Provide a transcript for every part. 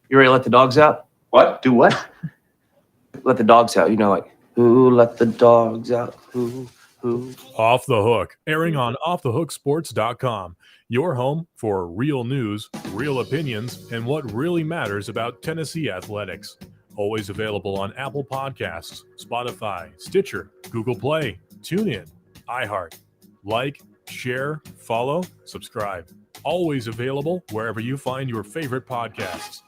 You ready to let the dogs out? What? Do what? Let the dogs out. Like, who let the dogs out? Who? Off the Hook, airing on offthehooksports.com, your home for real news, real opinions, and what really matters about Tennessee athletics. Always available on Apple Podcasts, Spotify, Stitcher, Google Play, TuneIn, iHeart. Like, share, follow, subscribe. Always available wherever you find your favorite podcasts.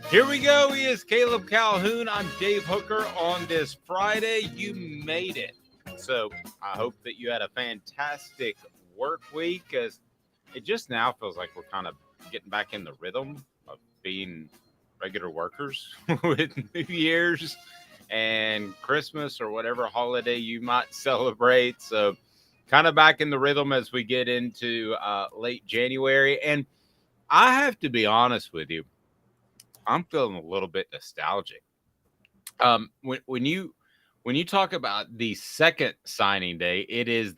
Here we go. He is Caleb Calhoun. I'm Dave Hooker. On this Friday, you made it. So I hope that you had a fantastic work week, as it just now feels like we're kind of getting back in the rhythm of being regular workers with New Year's and Christmas or whatever holiday you might celebrate. So kind of back in the rhythm as we get into late January. And I have to be honest with you, I'm feeling a little bit nostalgic. When you talk about the second signing day, it is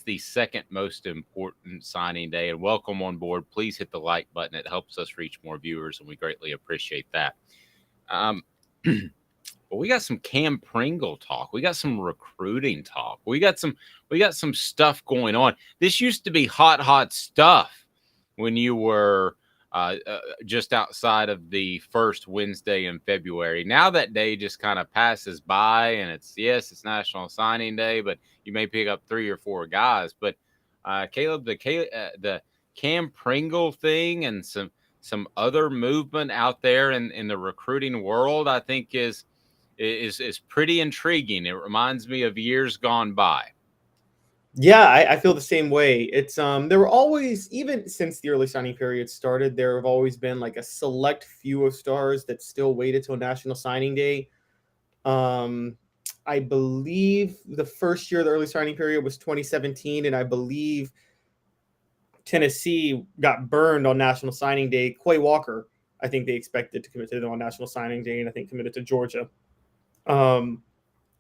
the second most important signing day. And welcome on board. Please hit the like button. It helps us reach more viewers, and we greatly appreciate that. But we got some Cam Pringle talk. We got some recruiting talk. We got some stuff going on. This used to be hot stuff when you were just outside of the first Wednesday in February. Now that day just kind of passes by, and it's National Signing Day, but you may pick up 3 or 4 guys. But Caleb, the Cam Pringle thing and some other movement out there in the recruiting world, I think is pretty intriguing. It reminds me of years gone by. Yeah, I feel the same way. It's there were always, even since the early signing period started, there have always been like a select few of stars that still waited till National Signing Day. I believe the first year of the early signing period was 2017, and I believe Tennessee got burned on National Signing Day. Quay Walker, I think they expected to commit to them on National Signing Day, and I think committed to Georgia.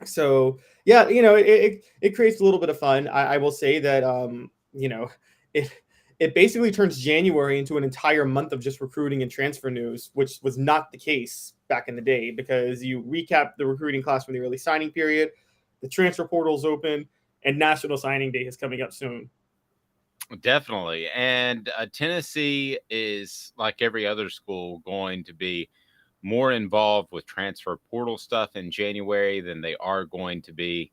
So yeah, it creates a little bit of fun. I will say that it basically turns January into an entire month of just recruiting and transfer news, which was not the case back in the day, because you recap the recruiting class from the early signing period, the transfer portal's open, and National Signing Day is coming up soon. Definitely. And Tennessee is, like every other school, going to be more involved with transfer portal stuff in January than they are going to be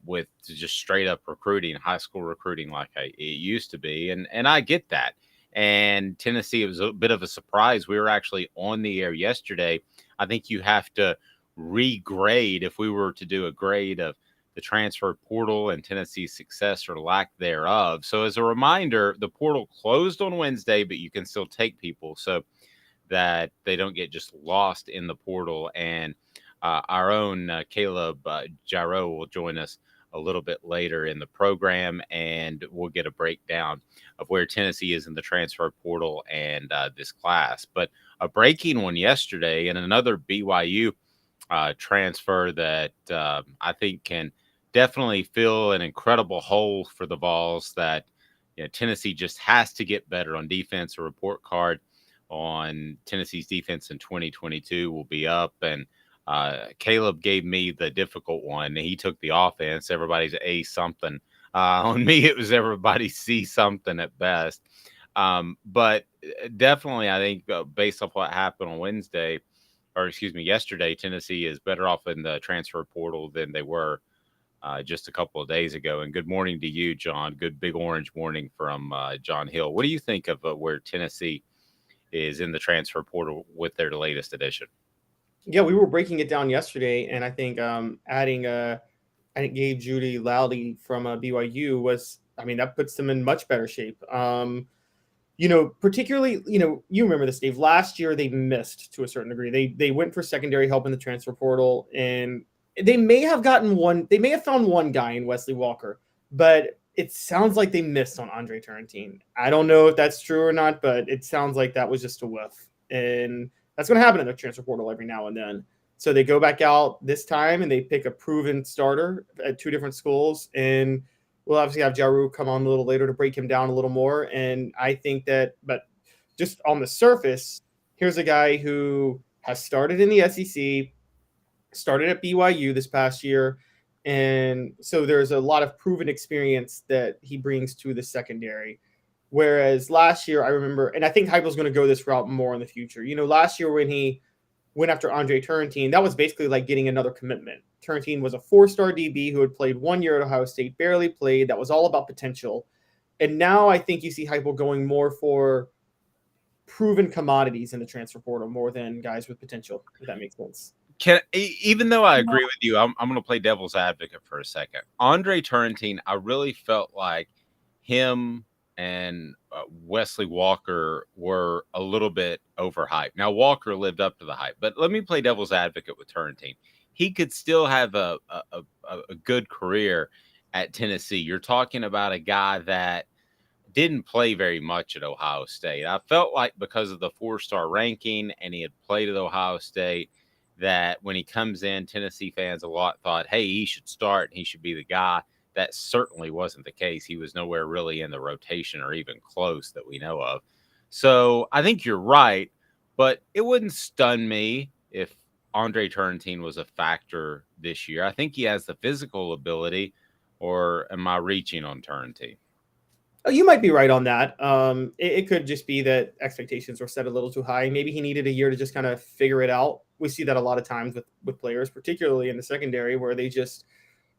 with just straight up recruiting, high school recruiting like it used to be. And I get that. And Tennessee, it was a bit of a surprise. We were actually on the air yesterday. I think you have to regrade if we were to do a grade of the transfer portal and Tennessee's success or lack thereof. So as a reminder, the portal closed on Wednesday, but you can still take people so that they don't get just lost in the portal. And our own Caleb Jarreau will join us a little bit later in the program, and we'll get a breakdown of where Tennessee is in the transfer portal and this class. But a breaking one yesterday, and another BYU transfer that I think can definitely fill an incredible hole for the Vols, that Tennessee just has to get better on defense. A report card on Tennessee's defense in 2022 will be up, and Caleb gave me the difficult one. He took the offense. Everybody's A something. On me, it was everybody C something at best. But definitely, I think based off what happened on yesterday, Tennessee is better off in the transfer portal than they were just a couple of days ago. And good morning to you, John. Good big orange morning from John Hill. What do you think of where Tennessee is in the transfer portal with their latest edition? Yeah, we were breaking it down yesterday, and I think adding Gabe Jeudy-Lally from BYU that puts them in much better shape. Particularly, you remember this, Dave. Last year they missed to a certain degree. They went for secondary help in the transfer portal, and they may have gotten one. They may have found one guy in Wesley Walker, but it sounds like they missed on Andre Tarantine. I don't know if that's true or not, but it sounds like that was just a whiff. And that's going to happen in the transfer portal every now and then. So they go back out this time and they pick a proven starter at 2 different schools. And we'll obviously have Jarreau come on a little later to break him down a little more. And I think that, but just on the surface, here's a guy who has started in the SEC, started at BYU this past year. And so there's a lot of proven experience that he brings to the secondary. Whereas last year, I remember, and I think Heupel's going to go this route more in the future. Last year when he went after Andre Turrentine, that was basically like getting another commitment. Turrentine was a 4-star DB who had played 1 year at Ohio State, barely played. That was all about potential. And now I think you see Heupel going more for proven commodities in the transfer portal more than guys with potential, if that makes sense. Even though I agree with you, I'm going to play devil's advocate for a second. Andre Turrentine, I really felt like him and Wesley Walker were a little bit overhyped. Now, Walker lived up to the hype, but let me play devil's advocate with Turrentine. He could still have a good career at Tennessee. You're talking about a guy that didn't play very much at Ohio State. I felt like because of the 4-star ranking and he had played at Ohio State, that when he comes in, Tennessee fans a lot thought, hey, he should start and he should be the guy. That certainly wasn't the case. He was nowhere really in the rotation or even close that we know of. So I think you're right, but it wouldn't stun me if Andre Turrentine was a factor this year. I think he has the physical ability, or am I reaching on Turrentine? Oh, you might be right on that. It could just be that expectations were set a little too high. Maybe he needed a year to just kind of figure it out. We see that a lot of times with players, particularly in the secondary, where they just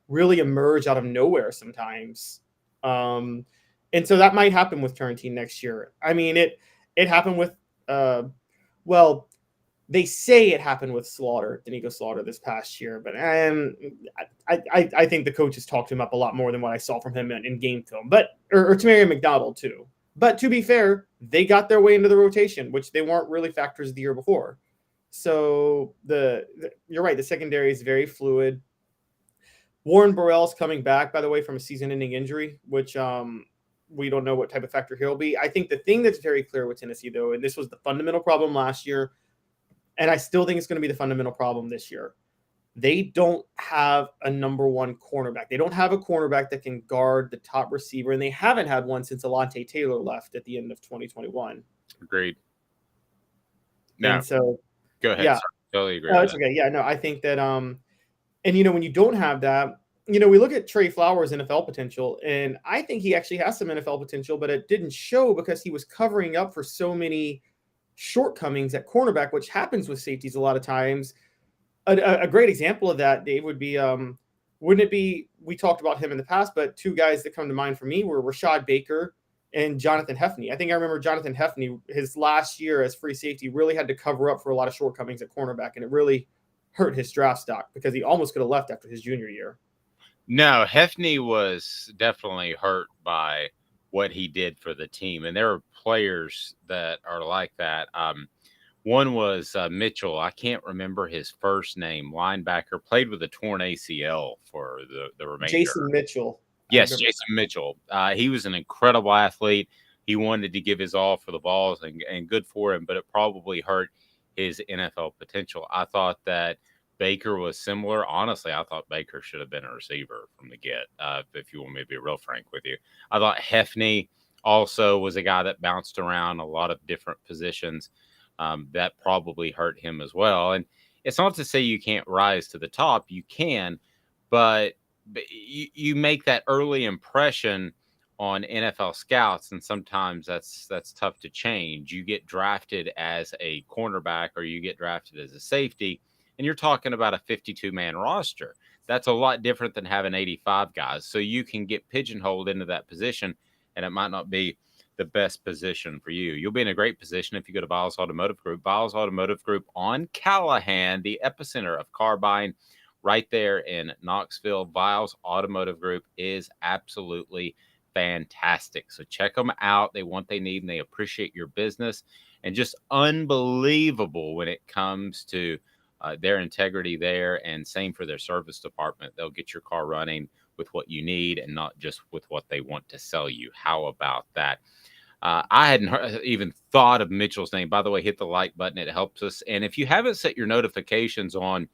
really emerge out of nowhere sometimes. And so that might happen with Turrentine next year. I mean, it happened with, they say it happened with Danico Slaughter this past year, but I think the coaches talked him up a lot more than what I saw from him in game film, or Tamarion McDonald too. But to be fair, they got their way into the rotation, which they weren't really factors the year before. So you're right. The secondary is very fluid. Warren Burrell's coming back, by the way, from a season-ending injury, which we don't know what type of factor he'll be. I think the thing that's very clear with Tennessee, though, and this was the fundamental problem last year, and I still think it's going to be the fundamental problem this year. They don't have a number one cornerback. They don't have a cornerback that can guard the top receiver, and they haven't had one since Alontae Taylor left at the end of 2021. Agreed. No, and so go ahead. Yeah, Sorry, totally agree. No, it's okay. Yeah, no, I think that and when you don't have that, we look at Trey Flowers' NFL potential, and I think he actually has some NFL potential, but it didn't show because he was covering up for so many shortcomings at cornerback, which happens with safeties a lot of times. A great example of that, Dave, would be, wouldn't it be, we talked about him in the past, but two guys that come to mind for me were Rashad Baker and Jonathan Hefney. I think I remember Jonathan Hefney, his last year as free safety, really had to cover up for a lot of shortcomings at cornerback, and it really hurt his draft stock because he almost could have left after his junior year. No, Hefney was definitely hurt by what he did for the team. And there are players that are like that. One was Mitchell. I can't remember his first name. Linebacker, played with a torn ACL for the remainder. Jason Mitchell. Yes, Jason Mitchell. He was an incredible athlete. He wanted to give his all for the Vols, and good for him, but it probably hurt his NFL potential. I thought that Baker was similar. Honestly, I thought Baker should have been a receiver from the get, if you want me to be real frank with you. I thought Hefney also was a guy that bounced around a lot of different positions. That probably hurt him as well. And it's not to say you can't rise to the top. You can, but you make that early impression on NFL scouts, and sometimes that's tough to change. You get drafted as a cornerback or you get drafted as a safety, and you're talking about a 52-man roster. That's a lot different than having 85 guys. So you can get pigeonholed into that position, and it might not be the best position for you. You'll be in a great position if you go to Vols Automotive Group. Vols Automotive Group on Callahan, the epicenter of car buying, right there in Knoxville. Vols Automotive Group is absolutely fantastic. So check them out. They want what they need, and they appreciate your business, and just unbelievable when it comes to their integrity there, and same for their service department. They'll get your car running with what you need and not just with what they want to sell you. How about that? I hadn't even thought of Mitchell's name. By the way, hit the like button. It helps us. And if you haven't set your notifications on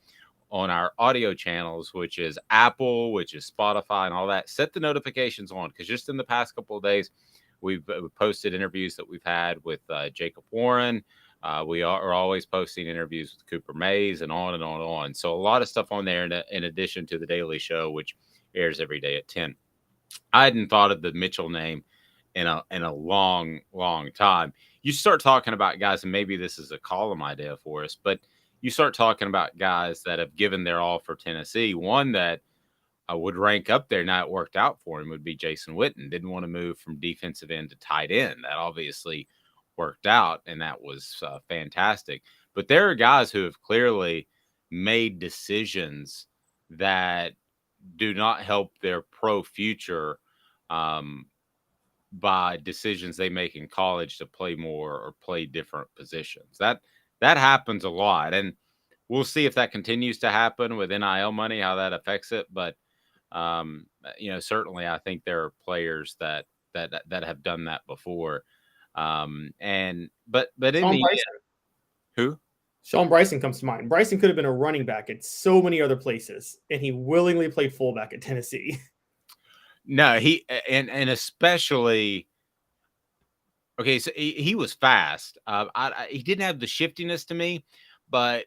our audio channels, which is Apple, which is Spotify and all that, set the notifications on, because just in the past couple of days, We've posted interviews that we've had with Jacob Warren. We are always posting interviews with Cooper Mays and on and on and on. So a lot of stuff on there in addition to the Daily Show, which airs every day at 10. I hadn't thought of the Mitchell name in a long, long time. You start talking about guys, and maybe this is a column idea for us, but you start talking about guys that have given their all for Tennessee. One that would rank up there, now it worked out for him, would be Jason Witten. Didn't want to move from defensive end to tight end. That obviously worked out, and that was fantastic. But there are guys who have clearly made decisions that do not help their pro future by decisions they make in college to play more or play different positions. That happens a lot, and we'll see if that continues to happen with NIL money, how that affects it. But certainly I think there are players that have done that before. But in the end, who? Sean Bryson comes to mind. Bryson could have been a running back at so many other places, and he willingly played fullback at Tennessee. No, he and especially okay. So he was fast. He didn't have the shiftiness to me, but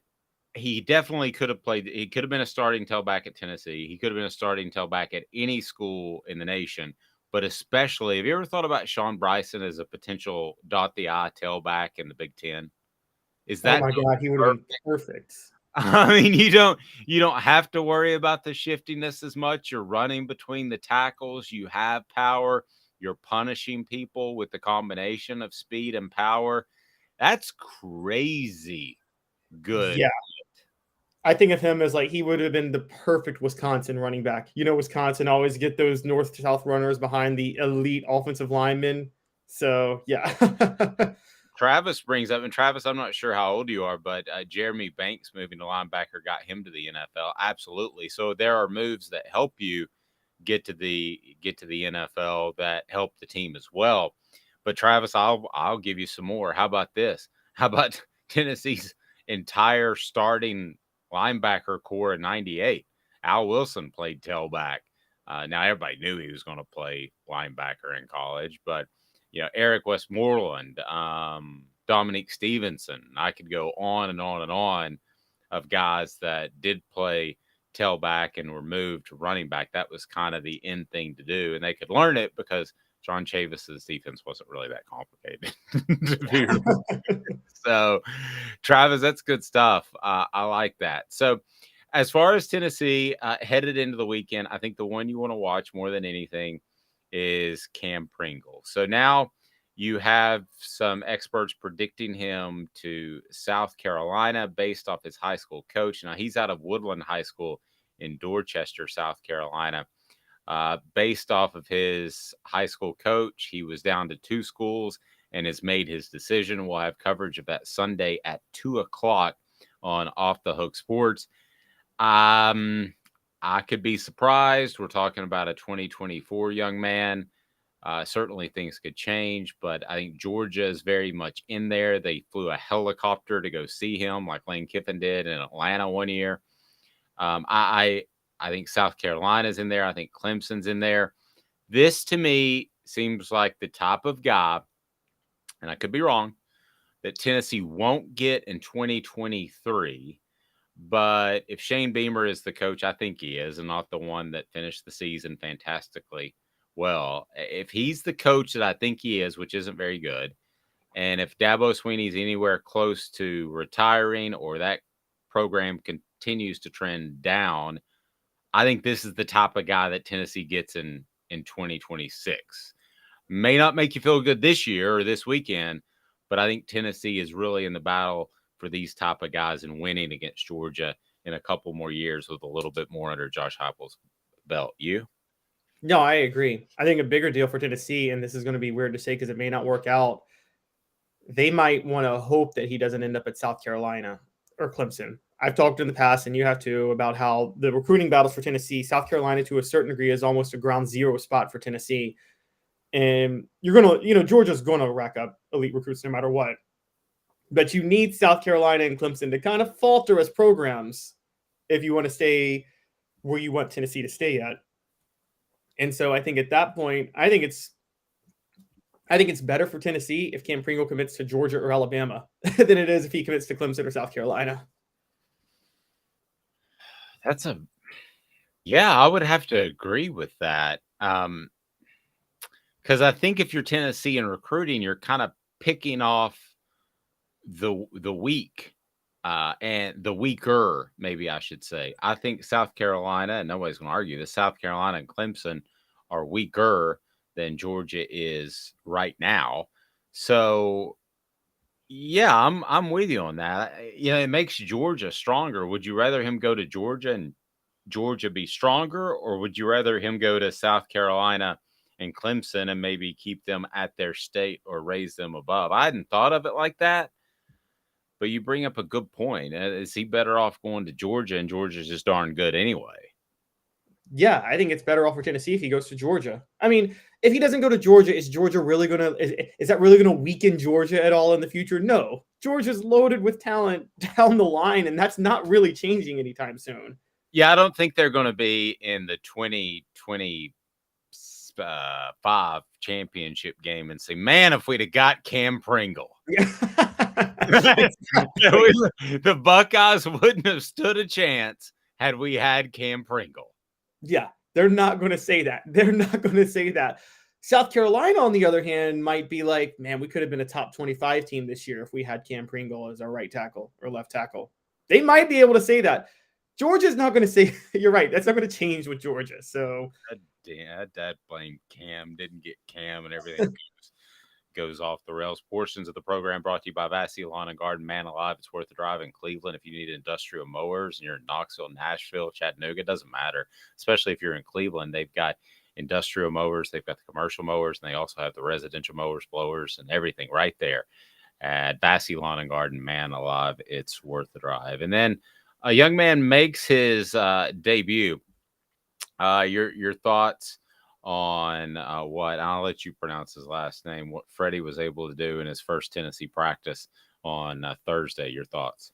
he definitely could have played. He could have been a starting tailback at Tennessee. He could have been a starting tailback at any school in the nation. But especially, have you ever thought about Sean Bryson as a potential dot the I tailback in the Big Ten? Is that? Oh my God, he would have been perfect. I mean, you don't have to worry about the shiftiness as much. You're running between the tackles. You have power. You're punishing people with the combination of speed and power. That's crazy good. Yeah. I think of him as like he would have been the perfect Wisconsin running back. Wisconsin always get those north-south runners behind the elite offensive linemen. So, yeah. Travis brings up, and Travis, I'm not sure how old you are, but Jeremy Banks moving to linebacker got him to the NFL. Absolutely. So there are moves that help you get to the NFL that help the team as well. But Travis, I'll give you some more. How about this? How about Tennessee's entire starting linebacker core in '98? Al Wilson played tailback. Now everybody knew he was going to play linebacker in college, but Eric Westmoreland, Dominique Stevenson. I could go on and on and on of guys that did play tailback and were moved to running back. That was kind of the end thing to do, and they could learn it because John Chavis's defense wasn't really that complicated. So, Travis, that's good stuff. I like that. So, as far as Tennessee headed into the weekend, I think the one you want to watch more than anything is Cam Pringle. So now you have some experts predicting him to South Carolina based off his high school coach. Now he's out of Woodland High School in Dorchester, South Carolina. Based off of his high school coach, he was down to 2 schools and has made his decision. We'll have coverage of that Sunday at 2:00 on Off the Hook Sports. I could be surprised. We're talking about a 2024 young man. Certainly things could change, but I think Georgia is very much in there. They flew a helicopter to go see him like Lane Kiffin did in Atlanta one year. I think South Carolina's in there. I think Clemson's in there. This, to me, seems like the type of guy, and I could be wrong, that Tennessee won't get in 2023. But if Shane Beamer is the coach, I think he is, and not the one that finished the season fantastically well. If he's the coach that I think he is, which isn't very good, and if Dabo Swinney's anywhere close to retiring or that program continues to trend down, I think this is the type of guy that Tennessee gets in 2026. May not make you feel good this year or this weekend, but I think Tennessee is really in the battle for these type of guys and winning against Georgia in a couple more years with a little bit more under Josh Heupel's belt. You? No, I agree. I think a bigger deal for Tennessee, and this is going to be weird to say because it may not work out, they might want to hope that he doesn't end up at South Carolina or Clemson. I've talked in the past, and you have to, about how the recruiting battles for Tennessee, South Carolina to a certain degree is almost a ground zero spot for Tennessee. And you're going to, Georgia's going to rack up elite recruits no matter what. But you need South Carolina and Clemson to kind of falter as programs if you want to stay where you want Tennessee to stay at. And so I think at that point, I think it's I think it's better for Tennessee if Cam Pringle commits to Georgia or Alabama than it is if he commits to Clemson or South Carolina. I would have to agree with that. Because I think if you're Tennessee in recruiting, you're kind of picking off the weak and the weaker, maybe I should say. I think South Carolina, and nobody's going to argue this, South Carolina and Clemson are weaker than Georgia is right now. So, yeah, I'm with you on that. It makes Georgia stronger. Would you rather him go to Georgia and Georgia be stronger, or would you rather him go to South Carolina and Clemson and maybe keep them at their state or raise them above? I hadn't thought of it like that, but you bring up a good point. Is he better off going to Georgia, and Georgia's just darn good anyway? Yeah, I think it's better off for Tennessee if he goes to Georgia. I mean, if he doesn't go to Georgia, is Georgia really going to is that really going to weaken Georgia at all in the future? No. Georgia's loaded with talent down the line, and that's not really changing anytime soon. Yeah, I don't think they're going to be in the 2025 championship game and say, man, if we'd have got Cam Pringle. The Buckeyes wouldn't have stood a chance had we had Cam Pringle. Yeah, they're not going to say that. They're not going to say that. South Carolina, on the other hand, might be like, man, we could have been a top 25 team this year if we had Cam Pringle as our right tackle or left tackle. They might be able to say that. Georgia's not going to say, you're right, that's not going to change with Georgia. So, Dad blame Cam, didn't get Cam, and everything goes off the rails. Portions of the program brought to you by Vassy Lawn and Garden. Man alive, it's worth the drive in Cleveland. If you need industrial mowers and you're in Knoxville, Nashville, Chattanooga, it doesn't matter. Especially if you're in Cleveland, they've got industrial mowers, they've got the commercial mowers, and they also have the residential mowers, blowers, and everything right there at Vassy Lawn and Garden. Man alive, it's worth the drive. And then a young man makes his debut. Your thoughts on what, I'll let you pronounce his last name, what Freddie was able to do in his first Tennessee practice on Thursday. Your thoughts?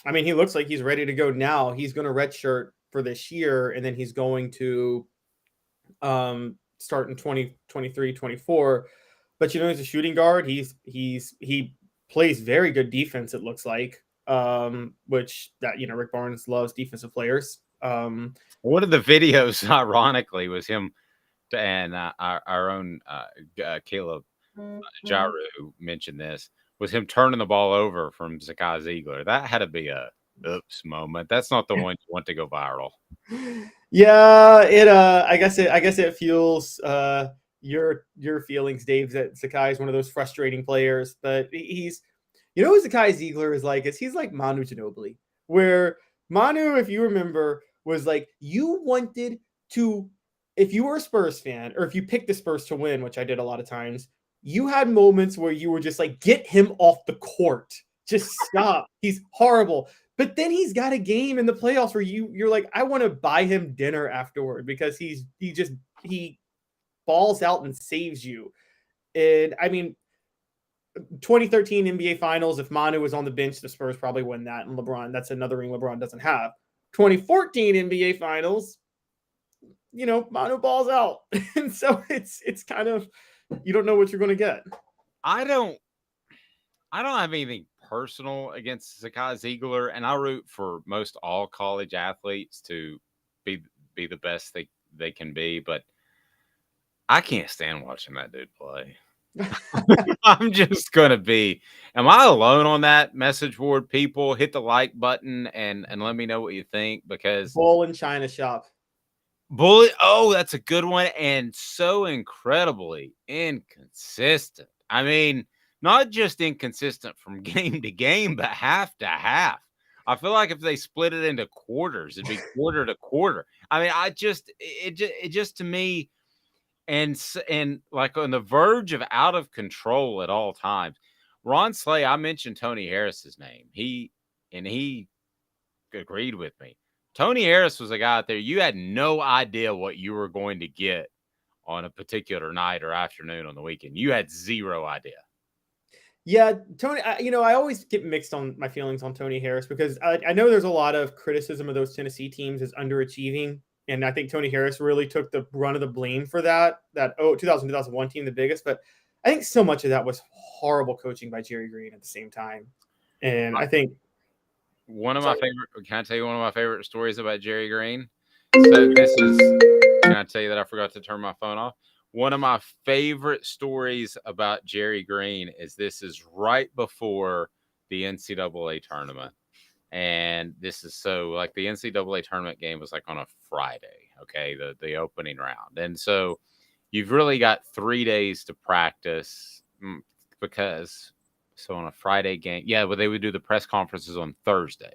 I mean, he looks like he's ready to go now. He's going to redshirt for this year, and then he's going to start in 2023, 24. But, he's a shooting guard. He plays very good defense, it looks like, which that, Rick Barnes loves defensive players. One of the videos, ironically, was him and our own Caleb Jarreau mentioned this, was him turning the ball over from Zakai Ziegler. That had to be a oops moment. That's not the one you want to go viral. Yeah, it I guess it fuels your feelings, Dave, that Zakai is one of those frustrating players, but he's who Zakai Ziegler is like, is he's like Manu Ginobili, where Manu, if you remember, was like, you wanted to, if you were a Spurs fan, or if you picked the Spurs to win, which I did a lot of times, you had moments where you were just like, get him off the court. Just stop. He's horrible. But then he's got a game in the playoffs where you're like, I want to buy him dinner afterward because he balls out and saves you. And I mean, 2013 NBA Finals, if Manu was on the bench, the Spurs probably win that. And LeBron, that's another ring LeBron doesn't have. 2014 NBA Finals, Manu balls out. And so it's kind of, you don't know what you're going to get. I don't have anything personal against Zakai Ziegler, and I root for most all college athletes to be the best they can be, but I can't stand watching that dude play. I'm just gonna be. Am I alone on that message board? People, hit the like button and let me know what you think, because Bull in China shop. Bullet. Oh, that's a good one, and so incredibly inconsistent. I mean, not just inconsistent from game to game, but half to half. I feel like if they split it into quarters, it'd be quarter to quarter. I mean, it just to me. And like on the verge of out of control at all times. Ron Slay, I mentioned Tony Harris's name. He agreed with me. Tony Harris was a guy out there, you had no idea what you were going to get on a particular night or afternoon on the weekend. You had zero idea. Yeah, Tony, I always get mixed on my feelings on Tony Harris because I know there's a lot of criticism of those Tennessee teams as underachieving. And I think Tony Harris really took the brunt of the blame for that 2000-2001 team, the biggest. But I think so much of that was horrible coaching by Jerry Green at the same time. And I think one of my favorite, can I tell you one of my favorite stories about Jerry Green? So can I tell you that I forgot to turn my phone off? One of my favorite stories about Jerry Green is right before the NCAA tournament. And this is so like the NCAA tournament game was like on a Friday, okay, the opening round. And so you've really got 3 days to practice because on a Friday game, yeah, but they would do the press conferences on Thursday.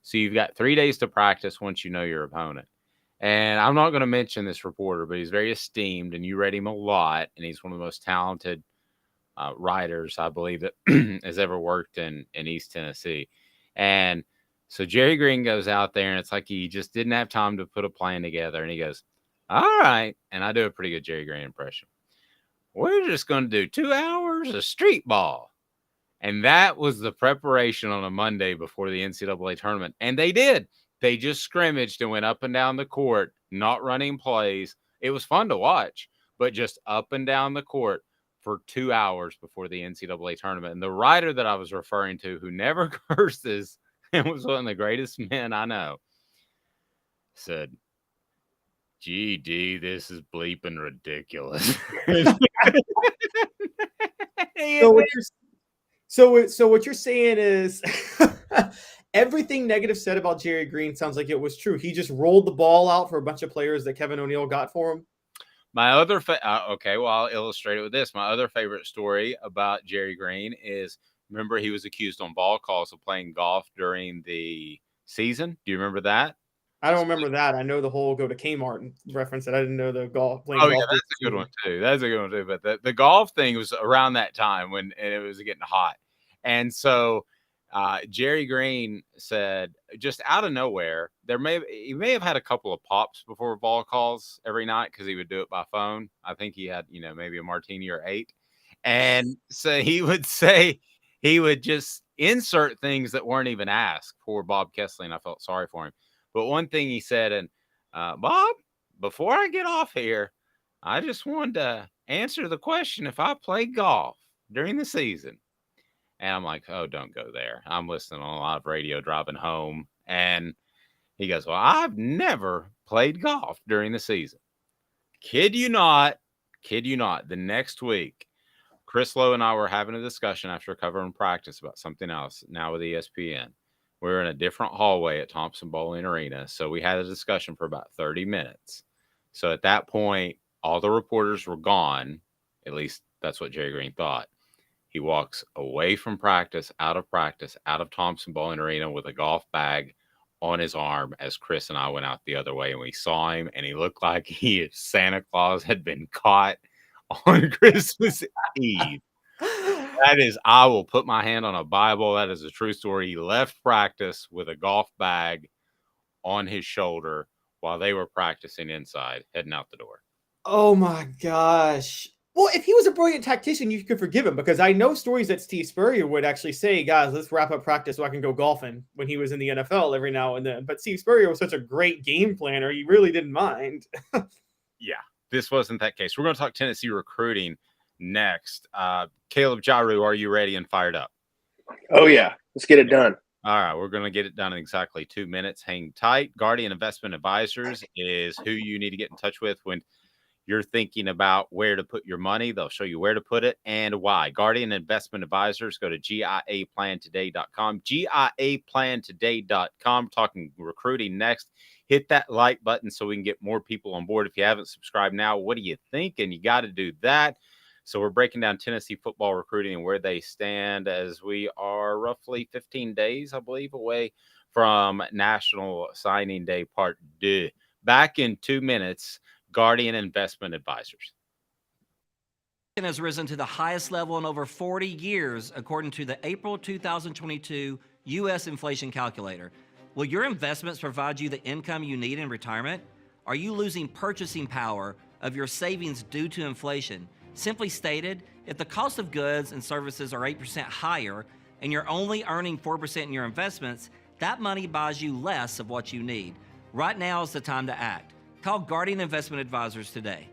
So you've got 3 days to practice once you know your opponent. And I'm not going to mention this reporter, but he's very esteemed, and you read him a lot, and he's one of the most talented writers, I believe, that has ever worked in East Tennessee. And so Jerry Green goes out there, and it's like he just didn't have time to put a plan together, and he goes, all right, and I do a pretty good Jerry Green impression. We're just going to do 2 hours of street ball. And that was the preparation on a Monday before the NCAA tournament. And they did. They just scrimmaged and went up and down the court, not running plays. It was fun to watch, but just up and down the court for 2 hours before the NCAA tournament. And the writer that I was referring to, who never curses and was one of the greatest men I know, said, GD, this is bleeping ridiculous. So what you're saying is everything negative said about Jerry Green sounds like it was true. He just rolled the ball out for a bunch of players that Kevin O'Neill got for him. My other I'll illustrate it with this. My other favorite story about Jerry Green is, remember, he was accused on ball calls of playing golf during the season. Do you remember that? I don't remember that. I know the whole go to Kmart reference that. I didn't know the golf. Yeah, that's a good one too. That's a good one too. But the golf thing was around that time when it was getting hot. And so Jerry Green said, just out of nowhere, he may have had a couple of pops before ball calls every night because he would do it by phone. I think he had, maybe a martini or 8. And so he would just insert things that weren't even asked. Poor Bob Kessley, and I felt sorry for him. But one thing he said, and Bob, before I get off here, I just wanted to answer the question if I played golf during the season. And I'm like, oh, don't go there. I'm listening on a lot of radio driving home. And he goes, well, I've never played golf during the season. Kid you not. The next week, Chris Lowe and I were having a discussion after covering practice about something else now with ESPN. We were in a different hallway at Thompson Bowling Arena. So we had a discussion for about 30 minutes. So at that point, all the reporters were gone. At least that's what Jerry Green thought. He walks away from practice, out of Thompson Bowling Arena with a golf bag on his arm as Chris and I went out the other way, and we saw him, and he looked like Santa Claus had been caught on Christmas Eve. That is, I will put my hand on a Bible. That is a true story. He left practice with a golf bag on his shoulder while they were practicing inside, heading out the door. Oh my gosh. Well, if he was a brilliant tactician, you could forgive him, because I know stories that Steve Spurrier would actually say, guys, let's wrap up practice so I can go golfing, when he was in the NFL every now and then. But Steve Spurrier was such a great game planner. He really didn't mind. Yeah, this wasn't that case. We're going to talk Tennessee recruiting next. Caleb Jarreau, are you ready and fired up? Oh, yeah. Let's get it done. All right, we're going to get it done in exactly 2 minutes. Hang tight. Guardian Investment Advisors is who you need to get in touch with when you're thinking about where to put your money. They'll show you where to put it and why. Guardian Investment Advisors, go to GIAplantoday.com. GIAplantoday.com. Talking recruiting next. Hit that like button so we can get more people on board. If you haven't subscribed now, what do you think? And you got to do that. So we're breaking down Tennessee football recruiting and where they stand, as we are roughly 15 days, I believe, away from National Signing Day Part 2. Back in 2 minutes. Guardian Investment Advisors. Has risen to the highest level in over 40 years, according to the April 2022 U.S. Inflation Calculator. Will your investments provide you the income you need in retirement? Are you losing purchasing power of your savings due to inflation? Simply stated, if the cost of goods and services are 8% higher and you're only earning 4% in your investments, that money buys you less of what you need. Right now is the time to act. Call Guardian Investment Advisors today.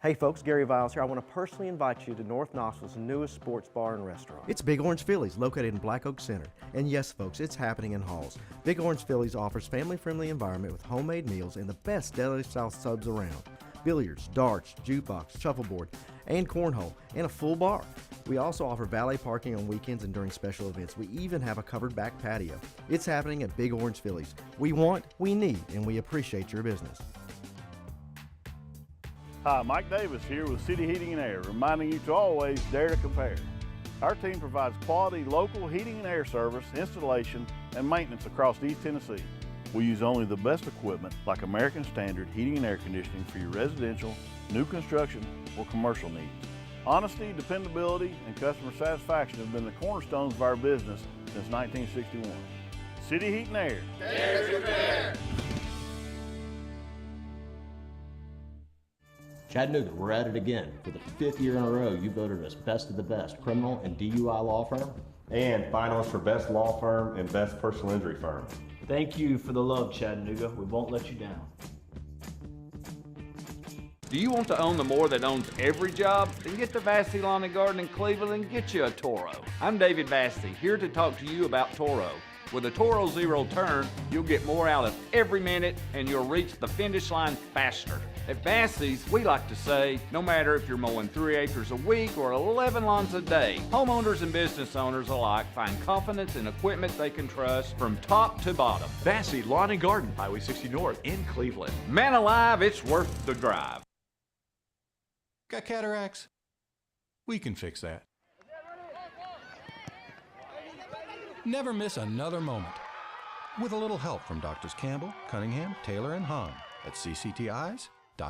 Hey folks, Gary Viles here. I want to personally invite you to North Knoxville's newest sports bar and restaurant. It's Big Orange Phillies, located in Black Oak Center. And yes, folks, it's happening in Halls. Big Orange Phillies offers family-friendly environment with homemade meals and the best deli-style subs around. Billiards, darts, jukebox, shuffleboard, and cornhole, and a full bar. We also offer valet parking on weekends and during special events. We even have a covered back patio. It's happening at Big Orange Phillies. We want, we need, and we appreciate your business. Hi, Mike Davis here with City Heating and Air, reminding you to always dare to compare. Our team provides quality local heating and air service, installation, and maintenance across East Tennessee. We use only the best equipment like American Standard heating and air conditioning for your residential, new construction, or commercial needs. Honesty, dependability, and customer satisfaction have been the cornerstones of our business since 1961. City Heat and Air. Dare to compare. Chattanooga, we're at it again. For the 5th year in a row, you voted us best of the best criminal and DUI law firm. And finalists for best law firm and best personal injury firm. Thank you for the love, Chattanooga. We won't let you down. Do you want to own the more that owns every job? Then get to Vassey Lawn and Garden in Cleveland and get you a Toro. I'm David Vassey, here to talk to you about Toro. With a Toro Zero Turn, you'll get more out of every minute and you'll reach the finish line faster. At Vassey's, we like to say, no matter if you're mowing 3 acres a week or 11 lawns a day, homeowners and business owners alike find confidence in equipment they can trust from top to bottom. Vassey Lawn and Garden, Highway 60 North in Cleveland. Man alive, it's worth the drive. Got cataracts? We can fix that. Never miss another moment. With a little help from Doctors Campbell, Cunningham, Taylor, and Hahn at cctieyes.com. I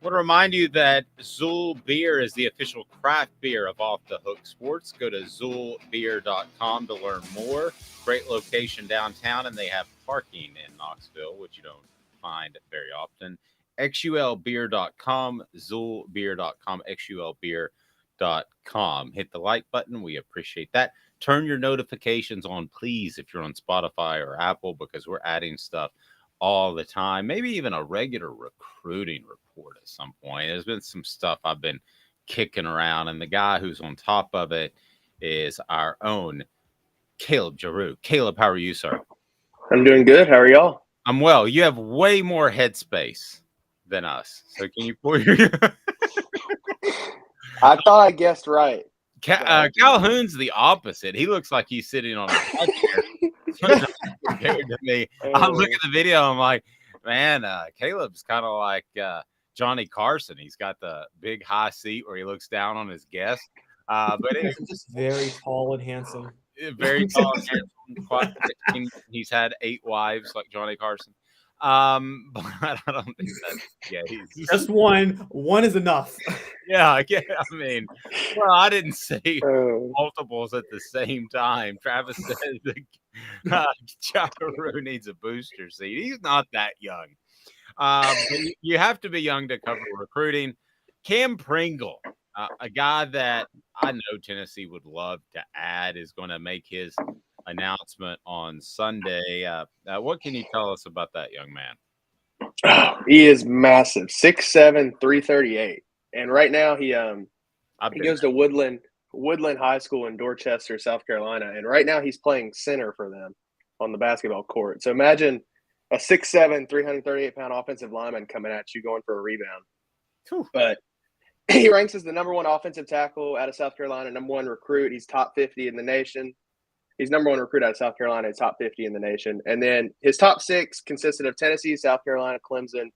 want to remind you that Zool Beer is the official craft beer of Off the Hook Sports. Go to ZoolBeer.com to learn more. Great location downtown, and they have parking in Knoxville, which you don't find very often. XULBeer.com, ZoolBeer.com, XULBeer.com. Hit the like button. We appreciate that. Turn your notifications on, please, if you're on Spotify or Apple, because we're adding stuff all the time. Maybe even a regular recruiting report at some point. There's been some stuff I've been kicking around, and the guy who's on top of it is our own Caleb Jarreau. Caleb, how are you, sir? I'm doing good. How are y'all? I'm well. You have way more headspace than us. So can you pull your... I thought I guessed right. Calhoun's the opposite. He looks like he's sitting on a chair. Compared to me. I look at the video, I'm like, man, Caleb's kind of like Johnny Carson. He's got the big high seat where he looks down on his guest. But he's just very tall and handsome. Very tall and handsome. He's had 8 wives like Johnny Carson. But I don't think that's he's just one. One is enough. Yeah. I mean, well, I didn't say multiples at the same time. Travis said Jarreau needs a booster seat. He's not that young. But you have to be young to cover recruiting. Cam Pringle, a guy that I know Tennessee would love to add, is going to make his announcement on Sunday. What can you tell us about that young man? He is massive, 6'7", 338, and right now he goes to Woodland High School in Dorchester, South Carolina, and right now he's playing center for them on the basketball court. So imagine a 6'7", 338-pound offensive lineman coming at you going for a rebound. But he ranks as the #1 offensive tackle out of South Carolina, #1 recruit. He's top 50 in the nation. He's #1 recruit out of South Carolina. He's top 50 in the nation. And then his top 6 consisted of Tennessee, South Carolina, Clemson,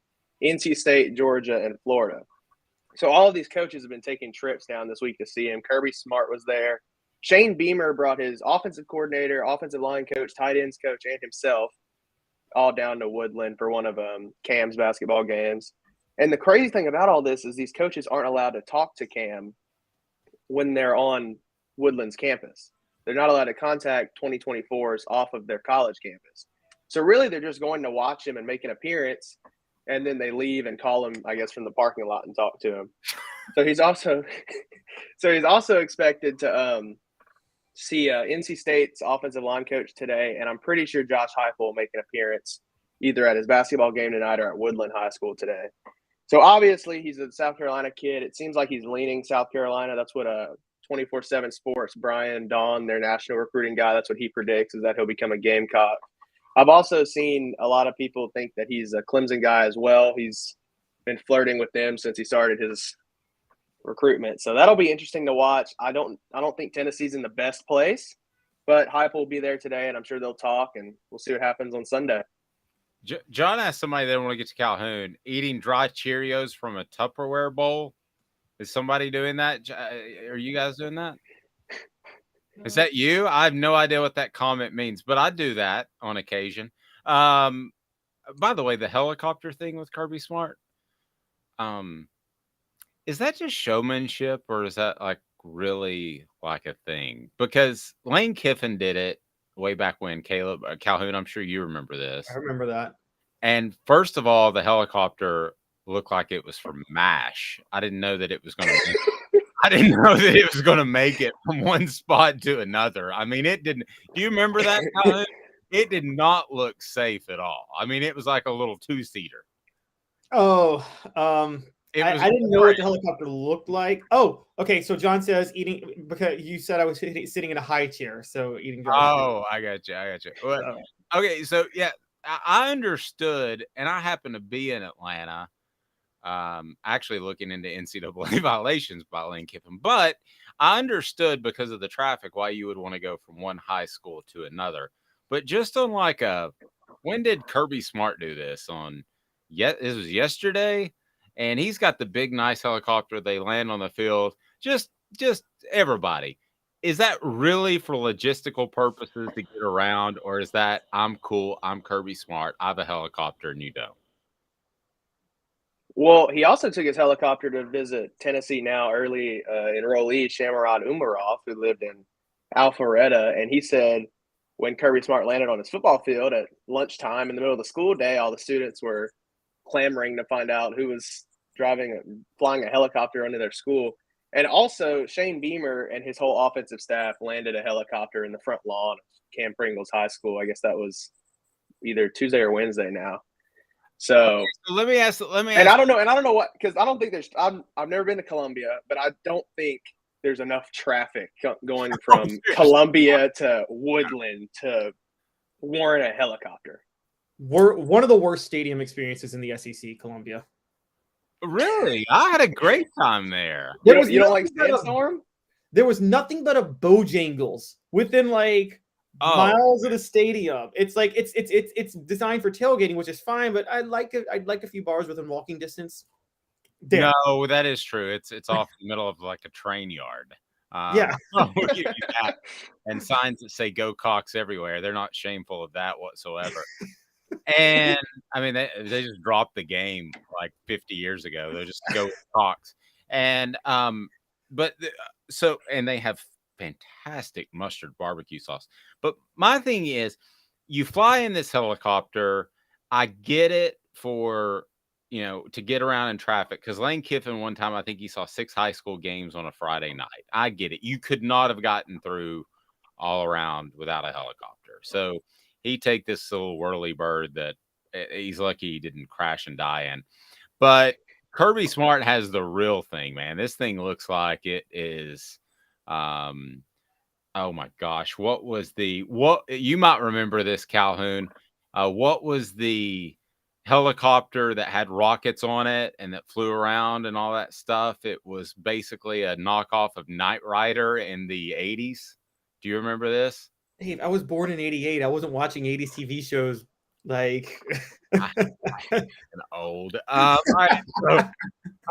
NC State, Georgia, and Florida. So all of these coaches have been taking trips down this week to see him. Kirby Smart was there. Shane Beamer brought his offensive coordinator, offensive line coach, tight ends coach, and himself all down to Woodland for one of Cam's basketball games. And the crazy thing about all this is these coaches aren't allowed to talk to Cam when they're on Woodland's campus. They're not allowed to contact 2024s off of their college campus. So really they're just going to watch him and make an appearance, and then they leave and call him, I guess, from the parking lot and talk to him. So he's also expected to see NC State's offensive line coach today, and I'm pretty sure Josh Heupel will make an appearance either at his basketball game tonight or at Woodland High School today. So obviously he's a South Carolina kid. It seems like he's leaning South Carolina. That's what 24/7 Sports, Brian Dawn, their national recruiting guy, that's what he predicts, is that he'll become a Gamecock. I've also seen a lot of people think that he's a Clemson guy as well. He's been flirting with them since he started his recruitment. So that'll be interesting to watch. I don't think Tennessee's in the best place, but Heupel will be there today, and I'm sure they'll talk, and we'll see what happens on Sunday. John asked somebody that want to get to Calhoun, eating dry Cheerios from a Tupperware bowl. Is somebody doing that? Are you guys doing that? Is that you? I have no idea what that comment means, but I do that on occasion. By the way, the helicopter thing with Kirby Smart, is that just showmanship, or is that like really like a thing? Because Lane Kiffin did it way back when. Calhoun, I'm sure you remember this. I remember that. And first of all, the helicopter looked like it was from MASH. I didn't know that it was going to. I didn't know that it was going to make it from one spot to another. I mean, it didn't. Do you remember that, Calhoun? It did not look safe at all. I mean, it was like a little two-seater. Oh, I didn't know what the helicopter looked like. Oh, okay. So John says eating, because you said I was sitting in a high chair, so eating. Oh, I got you. Well, okay, so yeah, I understood, and I happened to be in Atlanta, actually looking into NCAA violations by Lane Kiffin, but I understood because of the traffic why you would want to go from one high school to another. But just on like when did Kirby Smart do this? This was yesterday. And he's got the big, nice helicopter. They land on the field. Just everybody. Is that really for logistical purposes to get around? Or is that, I'm cool, I'm Kirby Smart, I have a helicopter and you don't? Well, he also took his helicopter to visit Tennessee now early enrollee Shamarad Umarov, who lived in Alpharetta. And he said when Kirby Smart landed on his football field at lunchtime in the middle of the school day, all the students were clamoring to find out who was flying a helicopter under their school. And also Shane Beamer and his whole offensive staff landed a helicopter in the front lawn of Cam Pringles High School. I guess that was either Tuesday or Wednesday now. So let me ask. And I don't know what, because I don't think I've never been to Columbia, but I don't think there's enough traffic going from Columbia to Woodland to warrant a helicopter. We're one of the worst stadium experiences in the SEC, Columbia. Really? I had a great time there. You don't like Sandstorm? There was nothing but a Bojangles within miles of the stadium. It's like it's designed for tailgating, which is fine, but I'd like a few bars within walking distance. Damn. No, that is true. It's off in the middle of like a train yard. Yeah. We'll give you that. And signs that say "Go Cox" everywhere. They're not shameful of that whatsoever. And I mean, they just dropped the game like 50 years ago. They'll just go with Cox. And and they have fantastic mustard barbecue sauce. But my thing is, you fly in this helicopter. I get it for, to get around in traffic, because Lane Kiffin one time, I think he saw 6 high school games on a Friday night. I get it. You could not have gotten through all around without a helicopter. So he take this little whirly bird that he's lucky he didn't crash and die in. But Kirby Smart has the real thing, man. This thing looks like it is, oh my gosh. What you might remember this, Calhoun. What was the helicopter that had rockets on it and that flew around and all that stuff? It was basically a knockoff of Knight Rider in the 80s. Do you remember this? Dave, I was born in 88. I wasn't watching 80s TV shows like old. All right,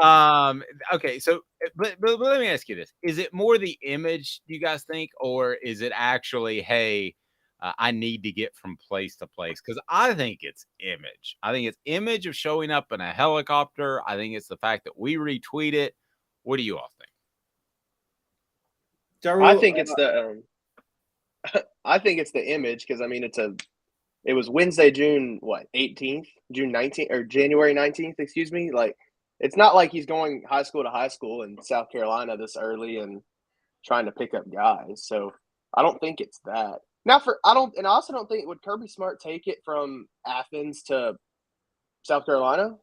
so, okay, so but let me ask you this. Is it more the image, do you guys think, or is it actually, hey, I need to get from place to place? Because I think it's image. I think it's image of showing up in a helicopter. I think it's the fact that we retweet it. What do you all think? I think it's the I think it's the image, because I mean it was Wednesday, June 19th, or January 19th, excuse me. Like, it's not like he's going high school to high school in South Carolina this early and trying to pick up guys. So I don't think it's that. Now, I also don't think, would Kirby Smart take it from Athens to South Carolina?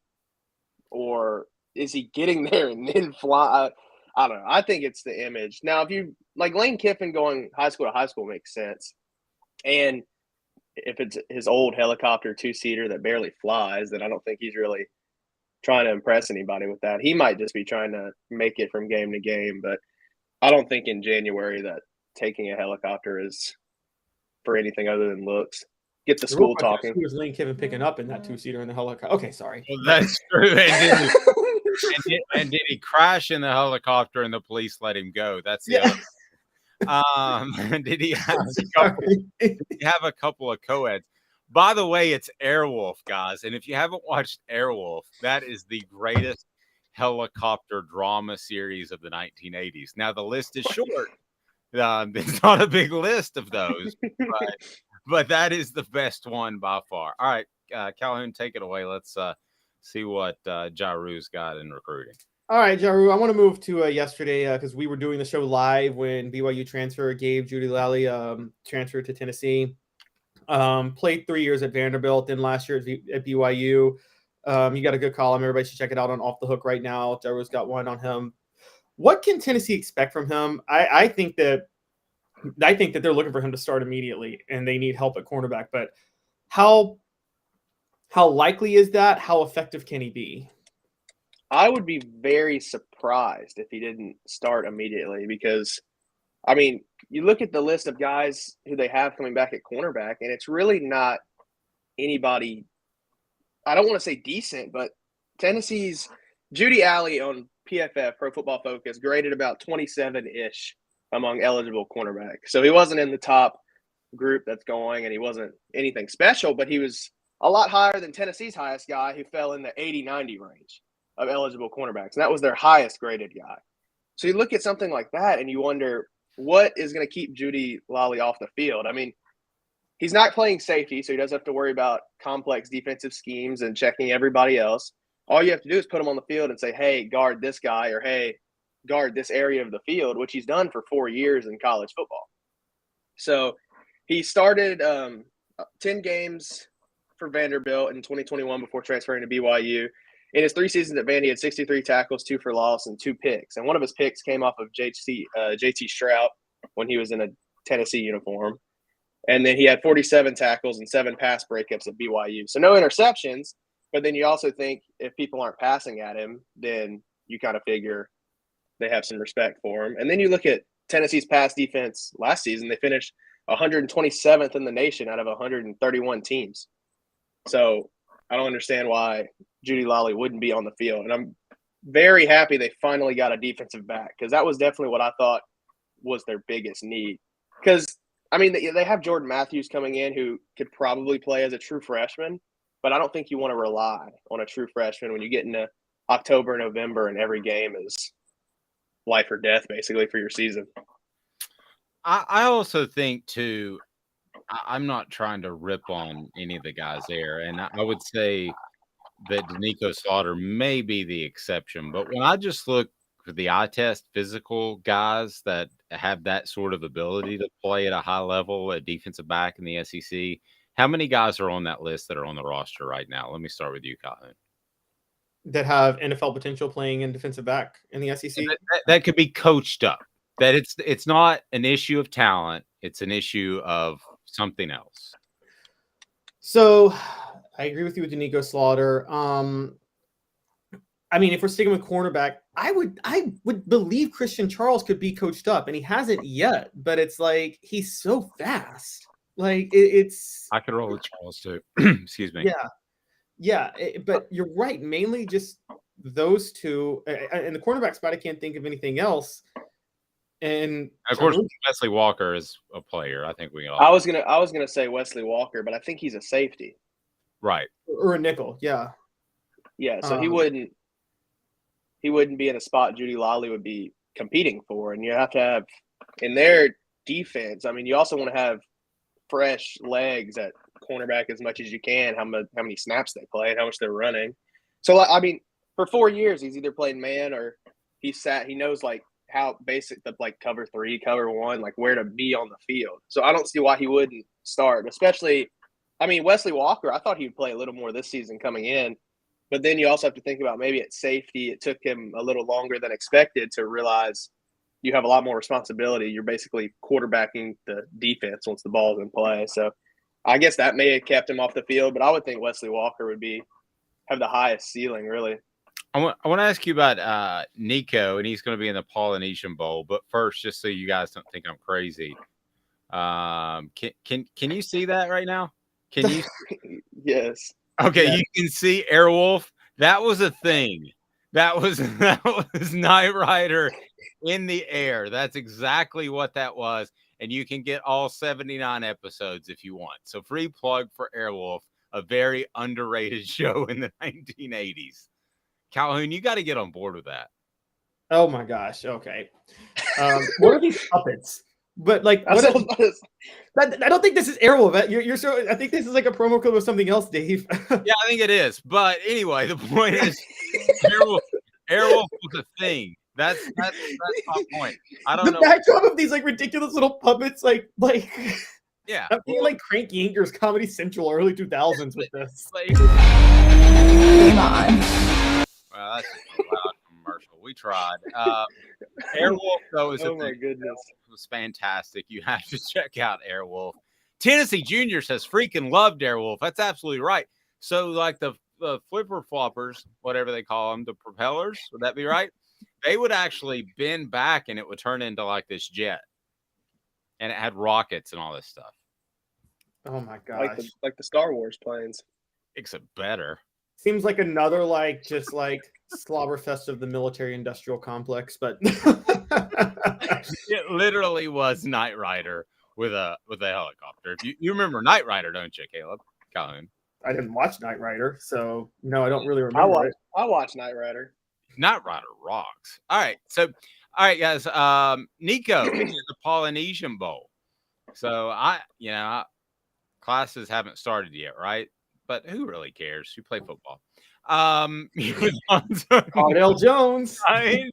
Or is he getting there and then fly? I don't know. I think it's the image. Now, if you like Lane Kiffin going high school to high school makes sense. And if it's his old helicopter 2-seater that barely flies, then I don't think he's really trying to impress anybody with that. He might just be trying to make it from game to game. But I don't think in January that taking a helicopter is for anything other than looks. Get the school talking. Who was Lane Kiffin picking up in that 2-seater in the helicopter? Okay, sorry. Well, that's true. And did he crash in the helicopter and the police let him go? That's the other. Did he have a couple of co-eds? By the way, it's Airwolf, guys. And if you haven't watched Airwolf, that is the greatest helicopter drama series of the 1980s. Now, the list is short. It's not a big list of those, but that is the best one by far. All right, Calhoun, take it away. Let's see what Jarreau's got in recruiting. All right, Jarreau, I want to move to yesterday because we were doing the show live when BYU transfer Gabe Jeudy-Lally transferred to Tennessee. Played 3 years at Vanderbilt, then last year at BYU. You got a good column. Everybody should check it out on Off the Hook right now. Jarreau's got one on him. What can Tennessee expect from him? I think that they're looking for him to start immediately, and they need help at cornerback. But how likely is that? How effective can he be? I would be very surprised if he didn't start immediately because, I mean, you look at the list of guys who they have coming back at cornerback, and it's really not anybody – I don't want to say decent, but Tennessee's Jeudy-Lally on PFF, Pro Football Focus, graded about 27-ish among eligible cornerbacks. So he wasn't in the top group that's going, and he wasn't anything special, but he was a lot higher than Tennessee's highest guy who fell in the 80-90 range of eligible cornerbacks. And that was their highest graded guy. So you look at something like that and you wonder what is going to keep Jeudy-Lally off the field. I mean, he's not playing safety, so he doesn't have to worry about complex defensive schemes and checking everybody else. All you have to do is put him on the field and say, hey, guard this guy, or hey, guard this area of the field, which he's done for 4 years in college football. So he started 10 games for Vanderbilt in 2021 before transferring to BYU. In his 3 seasons at Vandy, he had 63 tackles, 2 for loss, and 2 picks. And one of his picks came off of JT Strout when he was in a Tennessee uniform. And then he had 47 tackles and 7 pass breakups at BYU. So no interceptions, but then you also think if people aren't passing at him, then you kind of figure they have some respect for him. And then you look at Tennessee's pass defense last season. They finished 127th in the nation out of 131 teams. So I don't understand why Jeudy-Lally wouldn't be on the field. And I'm very happy they finally got a defensive back because that was definitely what I thought was their biggest need. Because, I mean, they have Jordan Matthews coming in who could probably play as a true freshman, but I don't think you want to rely on a true freshman when you get into October, November, and every game is life or death basically for your season. I also think, too, I'm not trying to rip on any of the guys there, and I would say that Danico Slaughter may be the exception. But when I just look for the eye test physical guys that have that sort of ability to play at a high level at defensive back in the SEC, how many guys are on that list that are on the roster right now? Let me start with you, Calhoun. That have NFL potential playing in defensive back in the SEC? That could be coached up. That it's not an issue of talent. It's an issue of something else. So I agree with you with Danico Slaughter. I mean, if we're sticking with cornerback, I would believe Christian Charles could be coached up, and he hasn't yet. But it's like he's so fast. Like it's. I could roll with Charles too. Excuse me. Yeah. But you're right. Mainly just those two, and the cornerback spot. I can't think of anything else. And of course, Wesley Walker is a player. I think we all. I was gonna say Wesley Walker, but I think he's a safety. Right. Or a nickel. Yeah. Yeah. So he wouldn't be in a spot Jeudy-Lally would be competing for, and you have to have in their defense. I mean, you also want to have fresh legs at cornerback as much as you can. How many snaps they play and how much they're running. So I mean, for 4 years he's either played man or he knows like how basic the like cover 3, cover 1, like where to be on the field. So I don't see why he wouldn't start, especially, I mean, Wesley Walker, I thought he would play a little more this season coming in, but then you also have to think about maybe at safety, it took him a little longer than expected to realize you have a lot more responsibility. You're basically quarterbacking the defense once the ball's in play. So I guess that may have kept him off the field, but I would think Wesley Walker would have the highest ceiling, really. I want to ask you about Nico, and he's going to be in the Polynesian Bowl. But first, just so you guys don't think I'm crazy, can you see that right now? Can you? Yes. Okay, yeah. You can see Airwolf. That was a thing. That was Knight Rider in the air. That's exactly what that was. And you can get all 79 episodes if you want. So free plug for Airwolf, a very underrated show in the 1980s. Calhoun, you got to get on board with that. Oh my gosh. Okay. What are these puppets? But like, I don't think this is Airwolf. You're so. I think this is like a promo code or something else, Dave. Yeah, I think it is. But anyway, the point is, Airwolf was a thing. That's my point. I don't know. The backdrop of these like ridiculous little puppets, like yeah, I'm thinking like Cranky Anchors, Comedy Central, early 2000s with this. Game on. Well, that's a loud commercial. We tried. Airwolf though is oh my goodness, was fantastic. You have to check out Airwolf. Tennessee Junior says freaking loved Airwolf. That's absolutely right. So like the flipper floppers, whatever they call them, the propellers, would that be right? They would actually bend back and it would turn into like this jet, and it had rockets and all this stuff. Oh my gosh! Like the Star Wars planes, except better. Seems like another just slobberfest of the military-industrial complex, but it literally was Knight Rider with a helicopter. You remember Knight Rider, don't you, Caleb? Calhoun? I didn't watch Knight Rider, so no, I don't really remember it. I watched Knight Rider. Knight Rider rocks. All right, guys. Nico is the Polynesian Bowl. So classes haven't started yet, right? But who really cares? You play football. Cardell Jones. I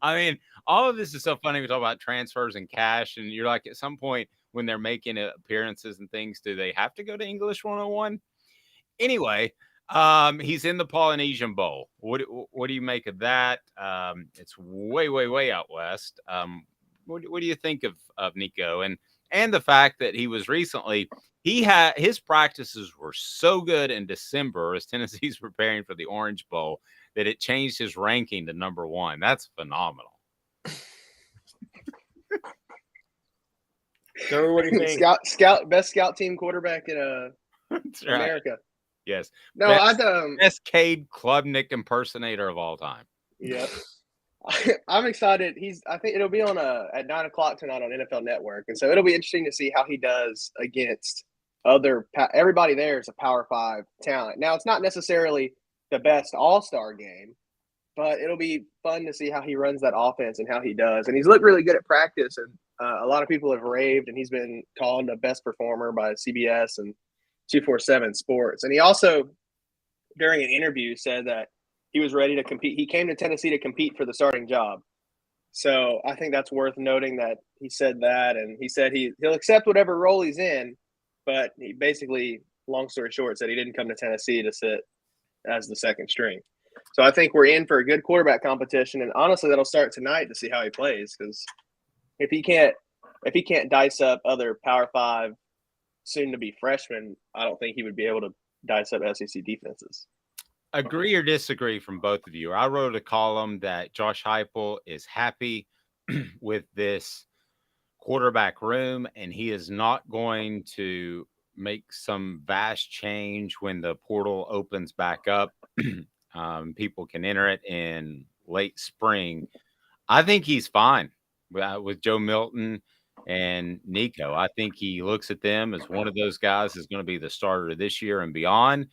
mean, all of this is so funny. We talk about transfers and cash, and you're like, at some point when they're making appearances and things, do they have to go to English 101? Anyway, he's in the Polynesian Bowl. What do you make of that? It's way out west. What do you think of Nico and the fact that he was recently? His practices were so good in December as Tennessee's preparing for the Orange Bowl that it changed his ranking to number 1. That's phenomenal. So what do you think? Best scout team quarterback in America. Right. Yes. No, best Cade Klubnik impersonator of all time. Yeah. I'm excited. I think it'll be on at 9:00 tonight on NFL Network, and so it'll be interesting to see how he does against everybody. There is a Power 5 talent. Now, it's not necessarily the best all-star game, but it'll be fun to see how he runs that offense and how he does. And he's looked really good at practice, and a lot of people have raved, and he's been called the best performer by CBS and 247 Sports. And he also, during an interview, said that he was ready to compete. He came to Tennessee to compete for the starting job. So I think that's worth noting that he said that. And he said he'll accept whatever role he's in, but he basically, long story short, said he didn't come to Tennessee to sit as the second string. So I think we're in for a good quarterback competition. And honestly, that'll start tonight to see how he plays. Because if he can't dice up other Power 5 soon to be freshmen, I don't think he would be able to dice up SEC defenses. Agree or disagree from both of you? I wrote a column that Josh Heupel is happy with this quarterback room, and he is not going to make some vast change when the portal opens back up. People can enter it in late spring. I think he's fine with Joe Milton and Nico. I think he looks at them as one of those guys is going to be the starter this year and beyond.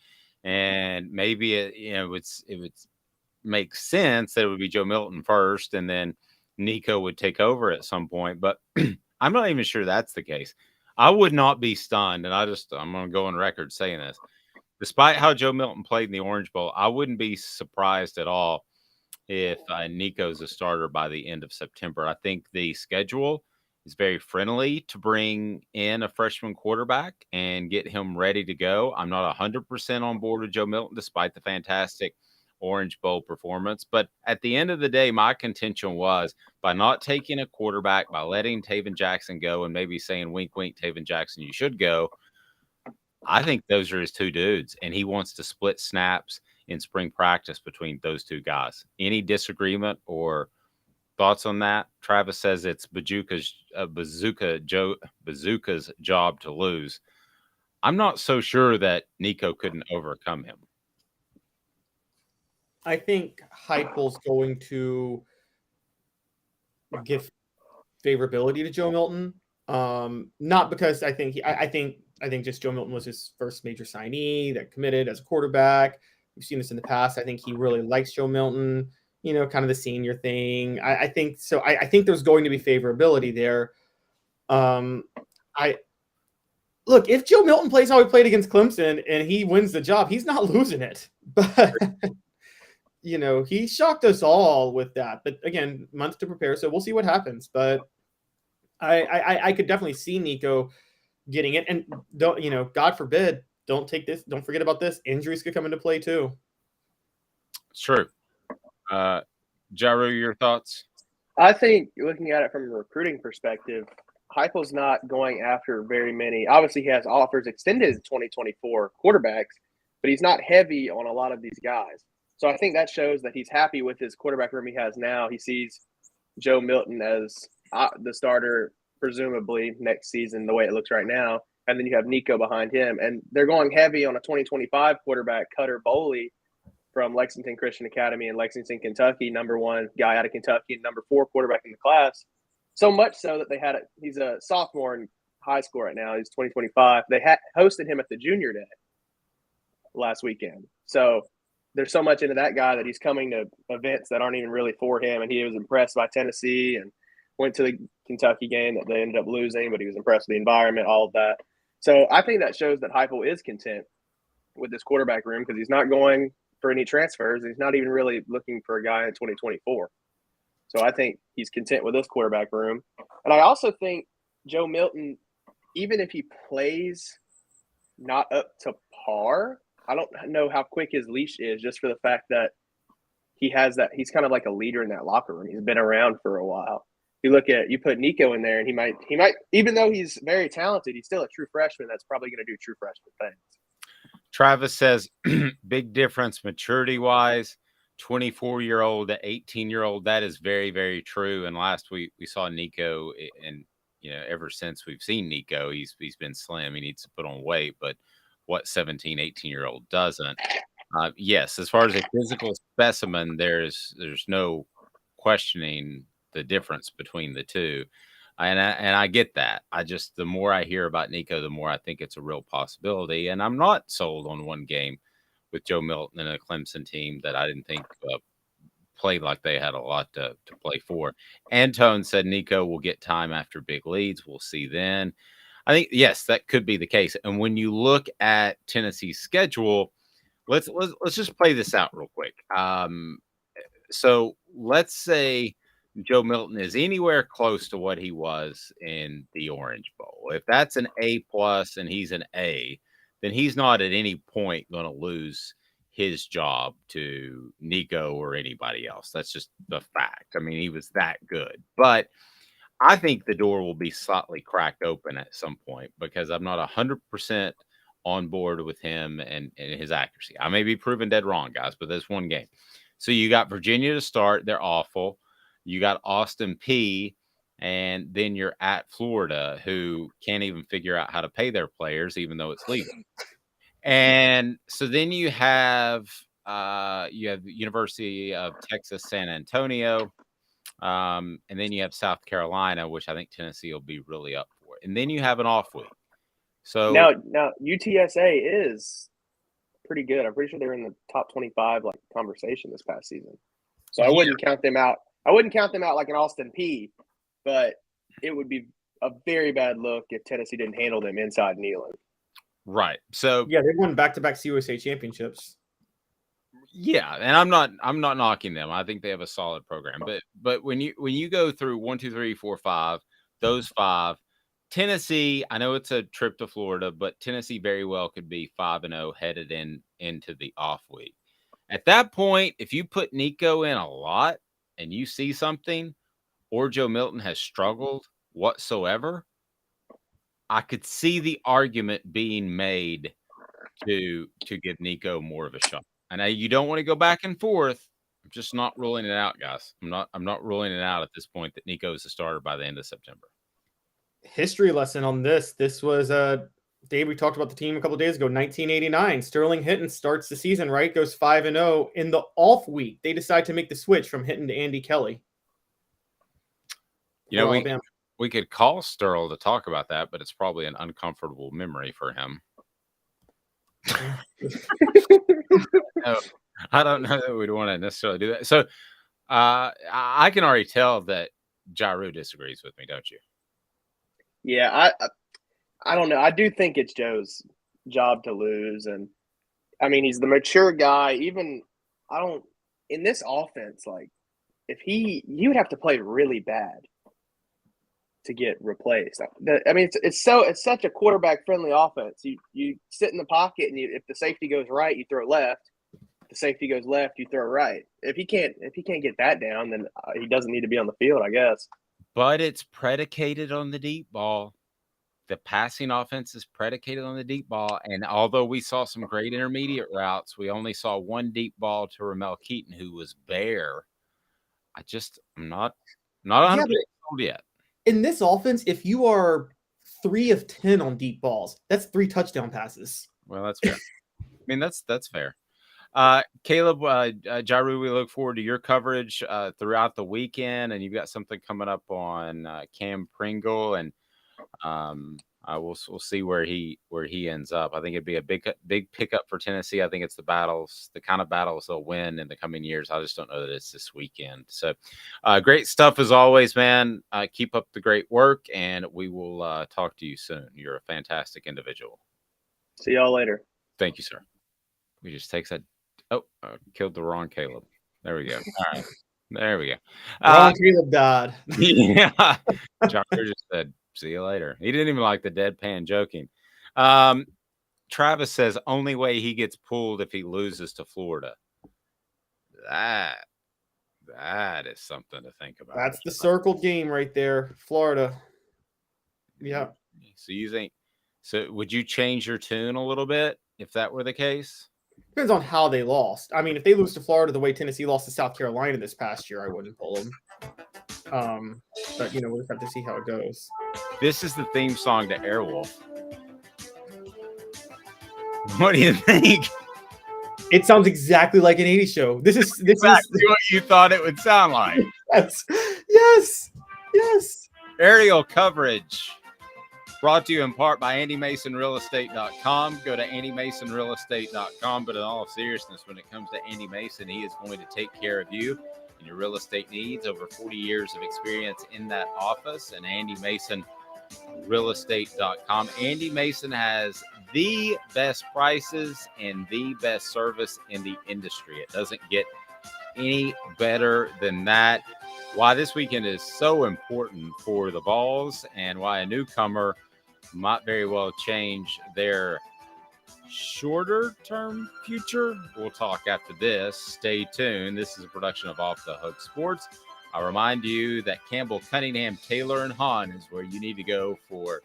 And maybe it would make sense that it would be Joe Milton first, and then Nico would take over at some point. But I'm not even sure that's the case. I would not be stunned, and I'm going to go on record saying this. Despite how Joe Milton played in the Orange Bowl, I wouldn't be surprised at all if Nico's a starter by the end of September. I think the schedule is very friendly to bring in a freshman quarterback and get him ready to go. I'm not 100% on board with Joe Milton, despite the fantastic Orange Bowl performance. But at the end of the day, my contention was by not taking a quarterback, by letting Taven Jackson go and maybe saying, wink, wink, Taven Jackson, you should go. I think those are his two dudes, and he wants to split snaps in spring practice between those two guys. Any disagreement or thoughts on that? Travis says it's Bazooka's job to lose. I'm not so sure that Nico couldn't overcome him. I think Heupel's going to give favorability to Joe Milton. Not because I think just Joe Milton was his first major signee that committed as a quarterback. We've seen this in the past. I think he really likes Joe Milton, kind of the senior thing. I think so. I think there's going to be favorability there. Look, if Joe Milton plays how he played against Clemson and he wins the job, he's not losing it. But he shocked us all with that. But again, months to prepare, so we'll see what happens. But I could definitely see Nico getting it, and don't God forbid, don't forget about this. Injuries could come into play too. It's true. Jarreau, your thoughts? I think looking at it from a recruiting perspective, Heupel's not going after very many. Obviously, he has offers extended to 2024 quarterbacks, but he's not heavy on a lot of these guys. So I think that shows that he's happy with his quarterback room he has now. He sees Joe Milton as the starter, presumably next season, the way it looks right now. And then you have Nico behind him. And they're going heavy on a 2025 quarterback, Cutter Boley, from Lexington Christian Academy in Lexington, Kentucky, number 1 guy out of Kentucky and number 4 quarterback in the class. So much so that he's a sophomore in high school right now. He's 2025. They hosted him at the junior day last weekend. So there's so much into that guy that he's coming to events that aren't even really for him. And he was impressed by Tennessee and went to the Kentucky game that they ended up losing, but he was impressed with the environment, all of that. So I think that shows that Heupel is content with this quarterback room because he's not going for any transfers. He's not even really looking for a guy in 2024. So I think he's content with this quarterback room. And I also think Joe Milton, even if he plays not up to par, I don't know how quick his leash is, just for the fact that he has that. He's kind of like a leader in that locker room. He's been around for a while. You put Nico in there, and he might, even though he's very talented, he's still a true freshman that's probably going to do true freshman things. Travis says, big difference maturity-wise, 24-year-old to 18-year-old. That is very, very true. And last week we saw Nico, and ever since we've seen Nico, he's been slim. He needs to put on weight, but what 17, 18-year-old doesn't? Yes, as far as a physical specimen, there's no questioning the difference between the two. And I get that. The more I hear about Nico, the more I think it's a real possibility. And I'm not sold on one game with Joe Milton and a Clemson team that I didn't think played like they had a lot to play for. Antone said Nico will get time after big leads. We'll see then. I think, yes, that could be the case. And when you look at Tennessee's schedule, let's just play this out real quick. So let's say Joe Milton is anywhere close to what he was in the Orange Bowl. If that's an A+ and he's an A, then he's not at any point going to lose his job to Nico or anybody else. That's just the fact. I mean, he was that good. But I think the door will be slightly cracked open at some point because I'm not 100% on board with him and his accuracy. I may be proven dead wrong, guys, but there's one game. So you got Virginia to start. They're awful. You got Austin Peay, and then you're at Florida, who can't even figure out how to pay their players, even though it's legal. And so then you have University of Texas, San Antonio, and then you have South Carolina, which I think Tennessee will be really up for. And then you have an off week. So now UTSA is pretty good. I'm pretty sure they were in the top 25 conversation this past season. So I wouldn't count them out. I wouldn't count them out like an Austin Peay, but it would be a very bad look if Tennessee didn't handle them inside Neyland. Right. So yeah, they won back-to-back CUSA championships. Yeah, and I'm not knocking them. I think they have a solid program. But when you go through 1, 2, 3, 4, 5, those 5, Tennessee, I know it's a trip to Florida, but Tennessee very well could be 5-0 headed into the off week. At that point, if you put Nico in a lot and you see something, or Joe Milton has struggled whatsoever, I could see the argument being made to give Nico more of a shot. I know you don't want to go back and forth. I'm just not ruling it out, guys. I'm not ruling it out at this point that Nico is a starter by the end of September. History lesson on this. This was Dave, we talked about the team a couple of days ago, 1989. Sterling Hinton starts the season, right? Goes 5-0. In the off week, they decide to make the switch from Hinton to Andy Kelly. You know, we could call Sterl to talk about that, but it's probably an uncomfortable memory for him. I don't know that we'd want to necessarily do that. So I can already tell that Jarreau disagrees with me, don't you? Yeah, I don't know. I do think it's Joe's job to lose, and I mean he's the mature guy. Even in this offense, like if he would have to play really bad to get replaced. I mean, it's such a quarterback friendly offense. You sit in the pocket, and if the safety goes right, you throw left. If the safety goes left, you throw right. If he can't get that down, then he doesn't need to be on the field, I guess. But it's predicated on the deep ball. The passing offense is predicated on the deep ball, and although we saw some great intermediate routes, we only saw one deep ball to Ramel Keaton, who was bare. I'm not 100% sold yet. In this offense, if you are 3 of 10 on deep balls, that's 3 touchdown passes. Well, that's fair. I mean, that's fair. Caleb, Jarreau, we look forward to your coverage throughout the weekend, and you've got something coming up on Cam Pringle, and we'll see where he ends up. I think it'd be a big pickup for Tennessee. I think it's the kind of battles they'll win in the coming years. I just don't know that it's this weekend. So great stuff as always, man. Keep up the great work, and we will talk to you soon. You're a fantastic individual. See y'all later. Thank you, sir. We just takes that. Oh, killed the wrong Caleb. There we go. All right. There we go. Wrong Caleb died. Yeah. Jarreau just said, see you later. He didn't even like the deadpan joking. Travis says, only way he gets pulled if he loses to Florida. That is something to think about. That's the circled game right there. Florida. Yeah. So would you change your tune a little bit if that were the case? Depends on how they lost. I mean, if they lose to Florida the way Tennessee lost to South Carolina this past year, I wouldn't pull them. But, we'll just have to see how it goes. This is the theme song to Airwolf. What do you think? It sounds exactly like an 80s show. This is exactly what you thought it would sound like. Yes. Aerial coverage brought to you in part by AndyMasonRealEstate.com. Go to AndyMasonRealEstate.com. But in all seriousness, when it comes to Andy Mason, he is going to take care of you and your real estate needs. Over 40 years of experience in that office, and AndyMasonRealEstate.com. Andy Mason has the best prices and the best service in the industry. It doesn't get any better than that. Why this weekend is so important for the Vols, and why a newcomer might very well change their shorter-term future. We'll talk after this. Stay tuned. This is a production of Off the Hook Sports. I'll remind you that Campbell, Cunningham, Taylor, and Hahn is where you need to go for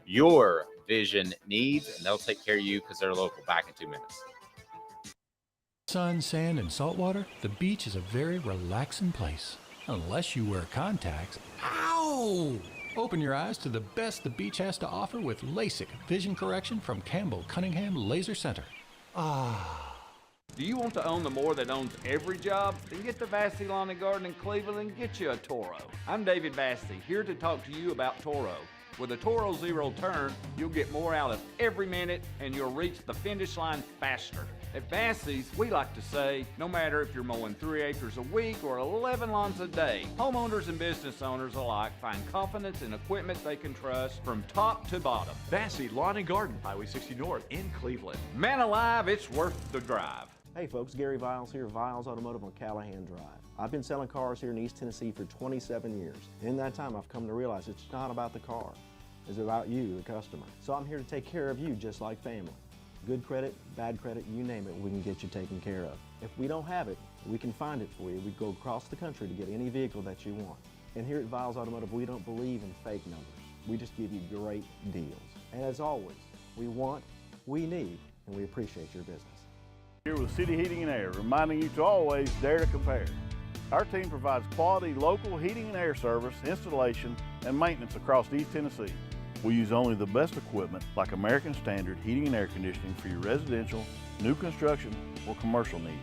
your vision needs, and they'll take care of you because they're local. Back in 2 minutes. Sun, sand, and salt water, the beach is a very relaxing place. Unless you wear contacts. Ow! Open your eyes to the best the beach has to offer with LASIK vision correction from Campbell Cunningham Laser Center. Do you want to own the more that owns every job? Then get to Vassey Lawn and Garden in Cleveland and get you a Toro. I'm David Vassey, here to talk to you about Toro. With a Toro Zero Turn, you'll get more out of every minute and you'll reach the finish line faster. At Vassey's, we like to say, no matter if you're mowing 3 acres a week or 11 lawns a day, homeowners and business owners alike find confidence in equipment they can trust from top to bottom. Vassey Lawn and Garden, Highway 60 North in Cleveland. Man alive, it's worth the drive. Hey folks, Gary Viles here, Viles Automotive on Calhoun Drive. I've been selling cars here in East Tennessee for 27 years. In that time, I've come to realize it's not about the car. It's about you, the customer. So I'm here to take care of you just like family. Good credit, bad credit, you name it, we can get you taken care of. If we don't have it, we can find it for you. We go across the country to get any vehicle that you want. And here at Viles Automotive, we don't believe in fake numbers. We just give you great deals. And as always, we want, we need, and we appreciate your business. Here with City Heating and Air, reminding you to always dare to compare. Our team provides quality local heating and air service, installation, and maintenance across East Tennessee. We use only the best equipment like American Standard heating and air conditioning for your residential, new construction, or commercial needs.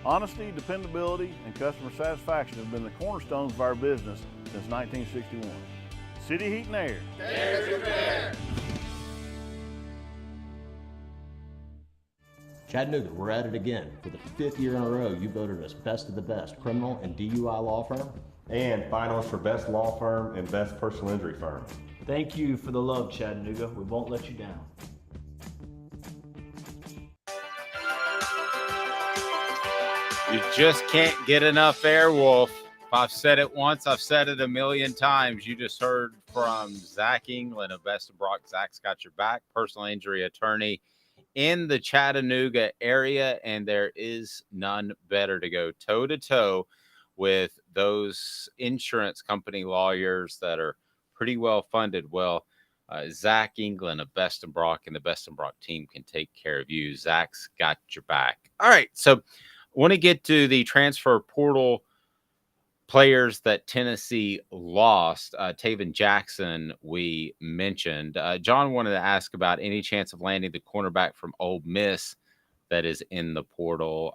Honesty, dependability, and customer satisfaction have been the cornerstones of our business since 1961. City Heat and Air. Dare to compare. Chattanooga, we're at it again. For the 5th year in a row, you voted us best of the best criminal and DUI law firm. And finalists for best law firm and best personal injury firm. Thank you for the love, Chattanooga. We won't let you down. You just can't get enough Airwolf. If I've said it once, I've said it a million times. You just heard from Zach England of Best of Brock. Zach's got your back, personal injury attorney in the Chattanooga area, and there is none better to go toe-to-toe with those insurance company lawyers that are pretty well funded. Well, Zach England of Best and Brock and the Best and Brock team can take care of you. Zach's got your back. All right, so I want to get to the transfer portal players that Tennessee lost. Taven Jackson, we mentioned. John wanted to ask about any chance of landing the cornerback from Ole Miss that is in the portal.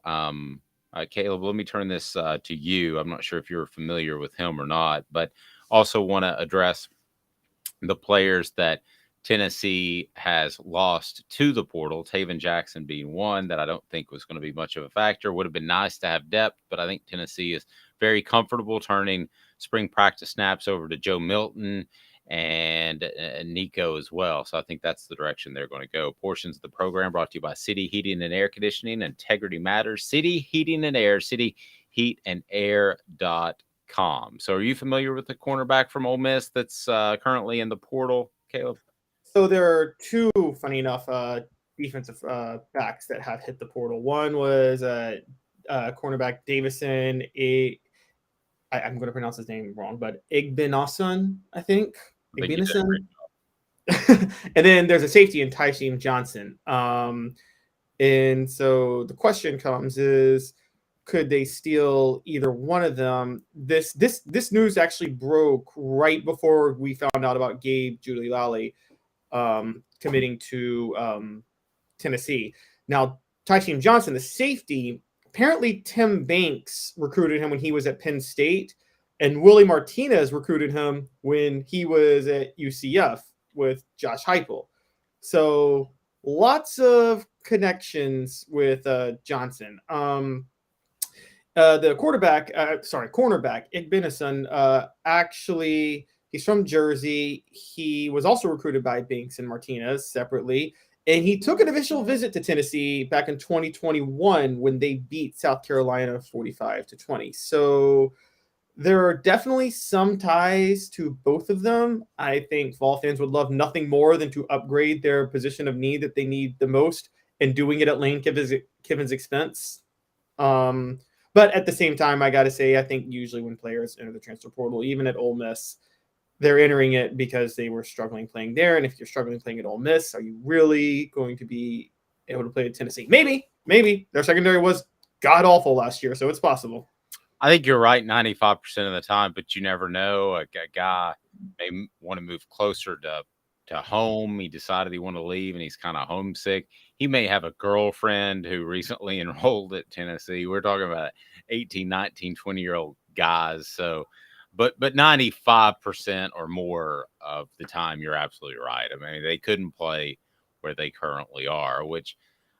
Caleb, let me turn this to you. I'm not sure if you're familiar with him or not, but also want to address the players that Tennessee has lost to the portal, Taven Jackson being one that I don't think was going to be much of a factor. Would have been nice to have depth, but I think Tennessee is very comfortable turning spring practice snaps over to Joe Milton and Nico as well. So I think that's the direction they're going to go. Portions of the program brought to you by City Heating and Air Conditioning. Integrity matters. City Heating and Air, cityheatandair.com. So are you familiar with the cornerback from Ole Miss that's currently in the portal, Caleb? So there are two, funny enough, defensive backs that have hit the portal. One was cornerback Davison. I'm going to pronounce his name wrong, but Igbenason, I think. Igbenason. And then there's a safety in Tyshim Johnson. And so the question comes is, could they steal either one of them? This news actually broke right before we found out about Gabe Jeudy-Lally committing to Tennessee. Now, Tyshim Johnson, the safety, apparently Tim Banks recruited him when he was at Penn State, and Willie Martinez recruited him when he was at UCF with Josh Heupel. So lots of connections with Johnson. The cornerback, Igbenason, actually, he's from Jersey. He was also recruited by Banks and Martinez separately. And he took an official visit to Tennessee back in 2021 when they beat South Carolina 45-20. So there are definitely some ties to both of them. I think Vol fans would love nothing more than to upgrade their position of need that they need the most, and doing it at Lane Kiffin's expense. But at the same time, I got to say, I think usually when players enter the transfer portal, even at Ole Miss, they're entering it because they were struggling playing there. And if you're struggling playing at Ole Miss, are you really going to be able to play at Tennessee? Maybe. Their secondary was god-awful last year, so it's possible. I think you're right 95% of the time, but you never know. A guy may want to move closer to home. He decided he wanted to leave, and he's kind of homesick. He may have a girlfriend who recently enrolled at Tennessee. We're talking about 18, 19, 20-year-old guys. So, but 95% or more of the time, you're absolutely right. I mean, they couldn't play where they currently are, which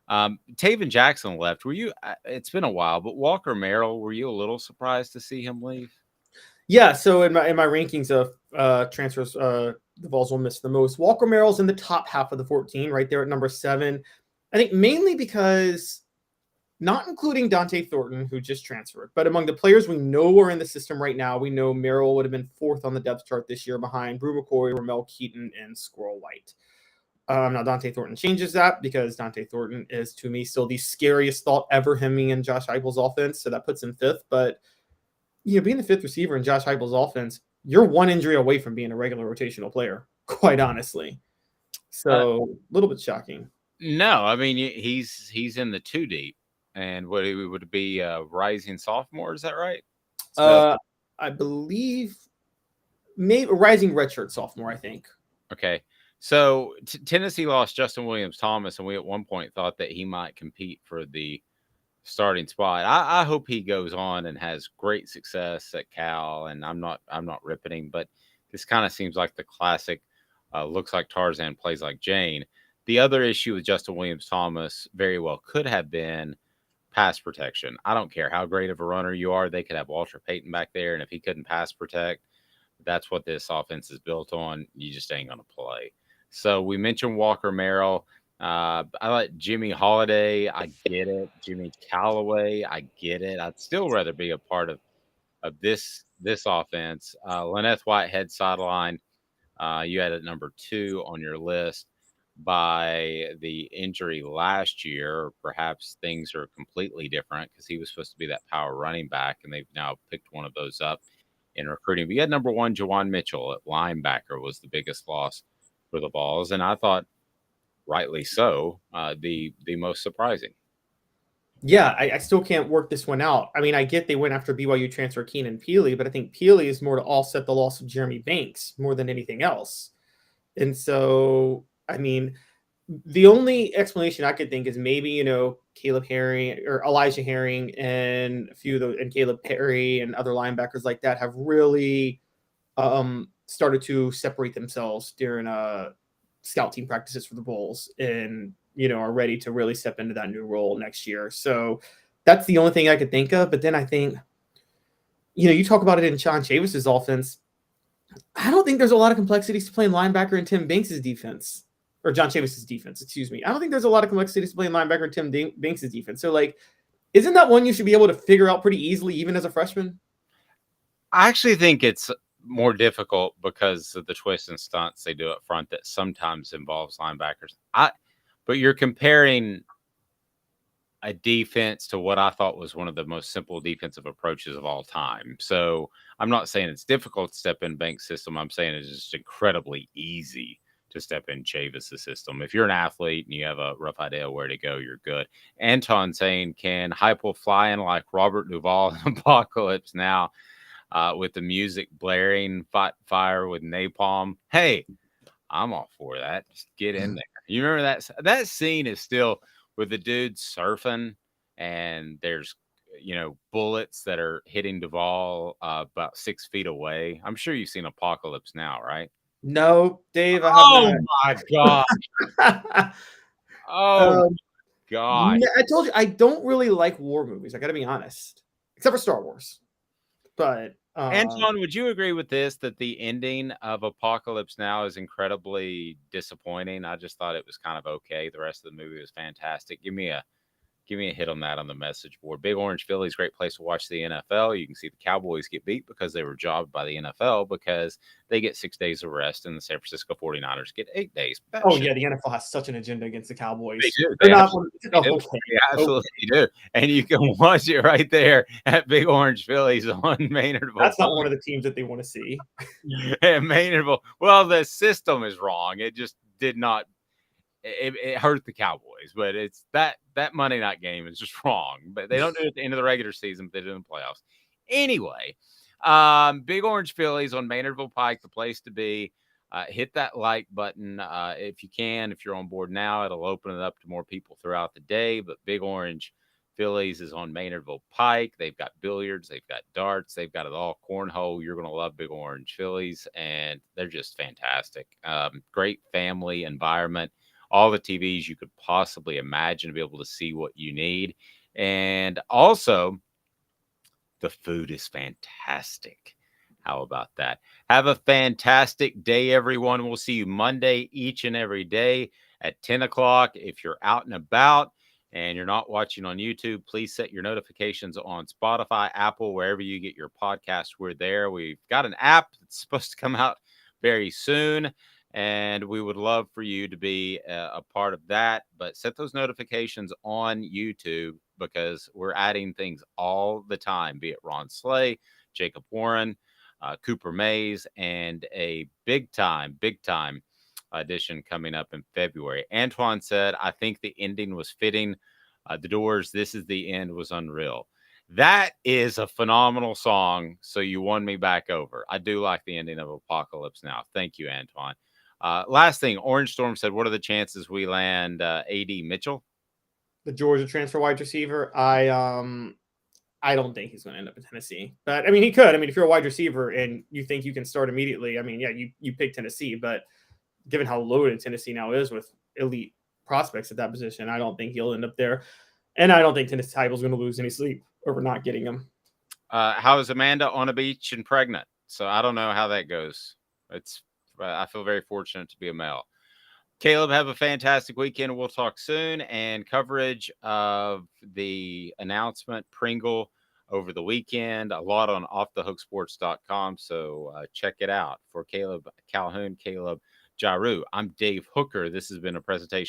Taven Jackson left. Were you? It's been a while, but Walker Merrill, were you a little surprised to see him leave? Yeah. So in my rankings of transfers, the Vols will miss the most. Walker Merrill's in the top half of the 14, right there at number 7. I think mainly because not including Dante Thornton, who just transferred, but among the players we know are in the system right now, we know Merrill would have been 4th on the depth chart this year behind Brew McCoy, Ramel Keaton, and Squirrel White. Now, Dante Thornton changes that because Dante Thornton is, to me, still the scariest thought ever, him and Josh Heupel's offense, so that puts him 5th. But, being the 5th receiver in Josh Heupel's offense, you're one injury away from being a regular rotational player, quite honestly. So, a little bit shocking. No, I mean, he's in the 2 deep. And what it would be a rising sophomore, is that right? I believe maybe a rising redshirt sophomore, I think. Okay. So Tennessee lost Justin Williams-Thomas, and we at one point thought that he might compete for the starting spot. I hope he goes on and has great success at Cal, and I'm not ripping him, but this kind of seems like the classic looks like Tarzan, plays like Jane. The other issue with Justin Williams-Thomas very well could have been pass protection. I don't care how great of a runner you are. They could have Walter Payton back there, and if he couldn't pass protect, that's what this offense is built on. You just ain't going to play. So we mentioned Walker Merrill. I like Jimmy Holiday. I get it. Jimmy Callaway. I get it. I'd still rather be a part of this offense. Lynette Whitehead sideline. You had at number 2 on your list. By the injury last year, perhaps things are completely different because he was supposed to be that power running back, and they've now picked one of those up in recruiting. But you had number 1, Jawan Mitchell at linebacker was the biggest loss for the Vols, and I thought rightly so, the most surprising. Yeah, I still can't work this one out. I mean, I get they went after BYU transfer Keenan Peely, but I think Peely is more to offset the loss of Jeremy Banks more than anything else. And so, I mean, the only explanation I could think is maybe, Caleb Herring or Elijah Herring and a few of and Caleb Perry and other linebackers like that have really started to separate themselves during scout team practices for the Vols and, are ready to really step into that new role next year. So that's the only thing I could think of. But then I think, you talk about it in Sean Chavis's offense. I don't think there's a lot of complexities to playing linebacker in Tim Banks's defense. Or John Chavis's defense, excuse me. I don't think there's a lot of complexities to playing linebacker in Tim Banks's defense. So, isn't that one you should be able to figure out pretty easily, even as a freshman? I actually think it's more difficult because of the twists and stunts they do up front that sometimes involves linebackers. But you're comparing a defense to what I thought was one of the most simple defensive approaches of all time. So I'm not saying it's difficult to step in Banks' system. I'm saying it's just incredibly easy to step in Chavis' system. If you're an athlete and you have a rough idea where to go, you're good. Anton saying, can Heupel fly in like Robert Duvall in Apocalypse Now with the music blaring, fight fire with napalm? Hey, I'm all for that. Just get in there. You remember that scene is still with the dude surfing and there's, bullets that are hitting Duvall about 6 feet away. I'm sure you've seen Apocalypse Now, right? No, Dave. I have my God. God. I told you I don't really like war movies. I got to be honest, except for Star Wars. But Anton, would you agree with this, that the ending of Apocalypse Now is incredibly disappointing? I just thought it was kind of okay. The rest of the movie was fantastic. Give me a hit on that on the message board. Big Orange Philly's great place to watch the NFL. You can see the Cowboys get beat because they were jobbed by the NFL because they get 6 days of rest and the San Francisco 49ers get 8 days. The NFL has such an agenda against the Cowboys. They do. They absolutely do. And you can watch it right there at Big Orange Philly's on Maynardville. That's not one of the teams that they want to see. At Maynardville. Well, the system is wrong. It just did not. It hurt the Cowboys, but it's that Monday night game is just wrong. But they don't do it at the end of the regular season, but they do in the playoffs. Anyway, Big Orange Phillies on Maynardville Pike, the place to be. Hit that like button if you can. If you're on board now, it'll open it up to more people throughout the day. But Big Orange Phillies is on Maynardville Pike. They've got billiards. They've got darts. They've got it all. Cornhole. You're going to love Big Orange Phillies, and they're just fantastic. Great family environment. All the TVs you could possibly imagine to be able to see what you need. And also, the food is fantastic. How about that? Have a fantastic day, everyone. We'll see you Monday each and every day at 10 o'clock. If you're out and about, and you're not watching on YouTube, please set your notifications on Spotify, Apple, wherever you get your podcasts. We're there. We've got an app that's supposed to come out very soon, and we would love for you to be a part of that. But set those notifications on YouTube because we're adding things all the time, be it Ron Slay, Jacob Warren, Cooper Mays, and a big time audition coming up in February. Antoine said, I think the ending was fitting. The Doors, This Is the End was unreal. That is a phenomenal song. So you won me back over. I do like the ending of Apocalypse Now. Thank you, Antoine. Last thing, Orange Storm said, what are the chances we land A.D. Mitchell? The Georgia transfer wide receiver. I don't think he's going to end up in Tennessee. But, I mean, he could. I mean, if you're a wide receiver and you think you can start immediately, I mean, yeah, you pick Tennessee. But given how loaded Tennessee now is with elite prospects at that position, I don't think he'll end up there. And I don't think Tennessee Tyball's going to lose any sleep over not getting him. How is Amanda on a beach and pregnant? So I don't know how that goes. I feel very fortunate to be a male. Caleb, have a fantastic weekend. We'll talk soon. And coverage of the announcement, Pringle, over the weekend, a lot on offthehooksports.com. So check it out. For Caleb Calhoun, Caleb Jarreau, I'm Dave Hooker. This has been a presentation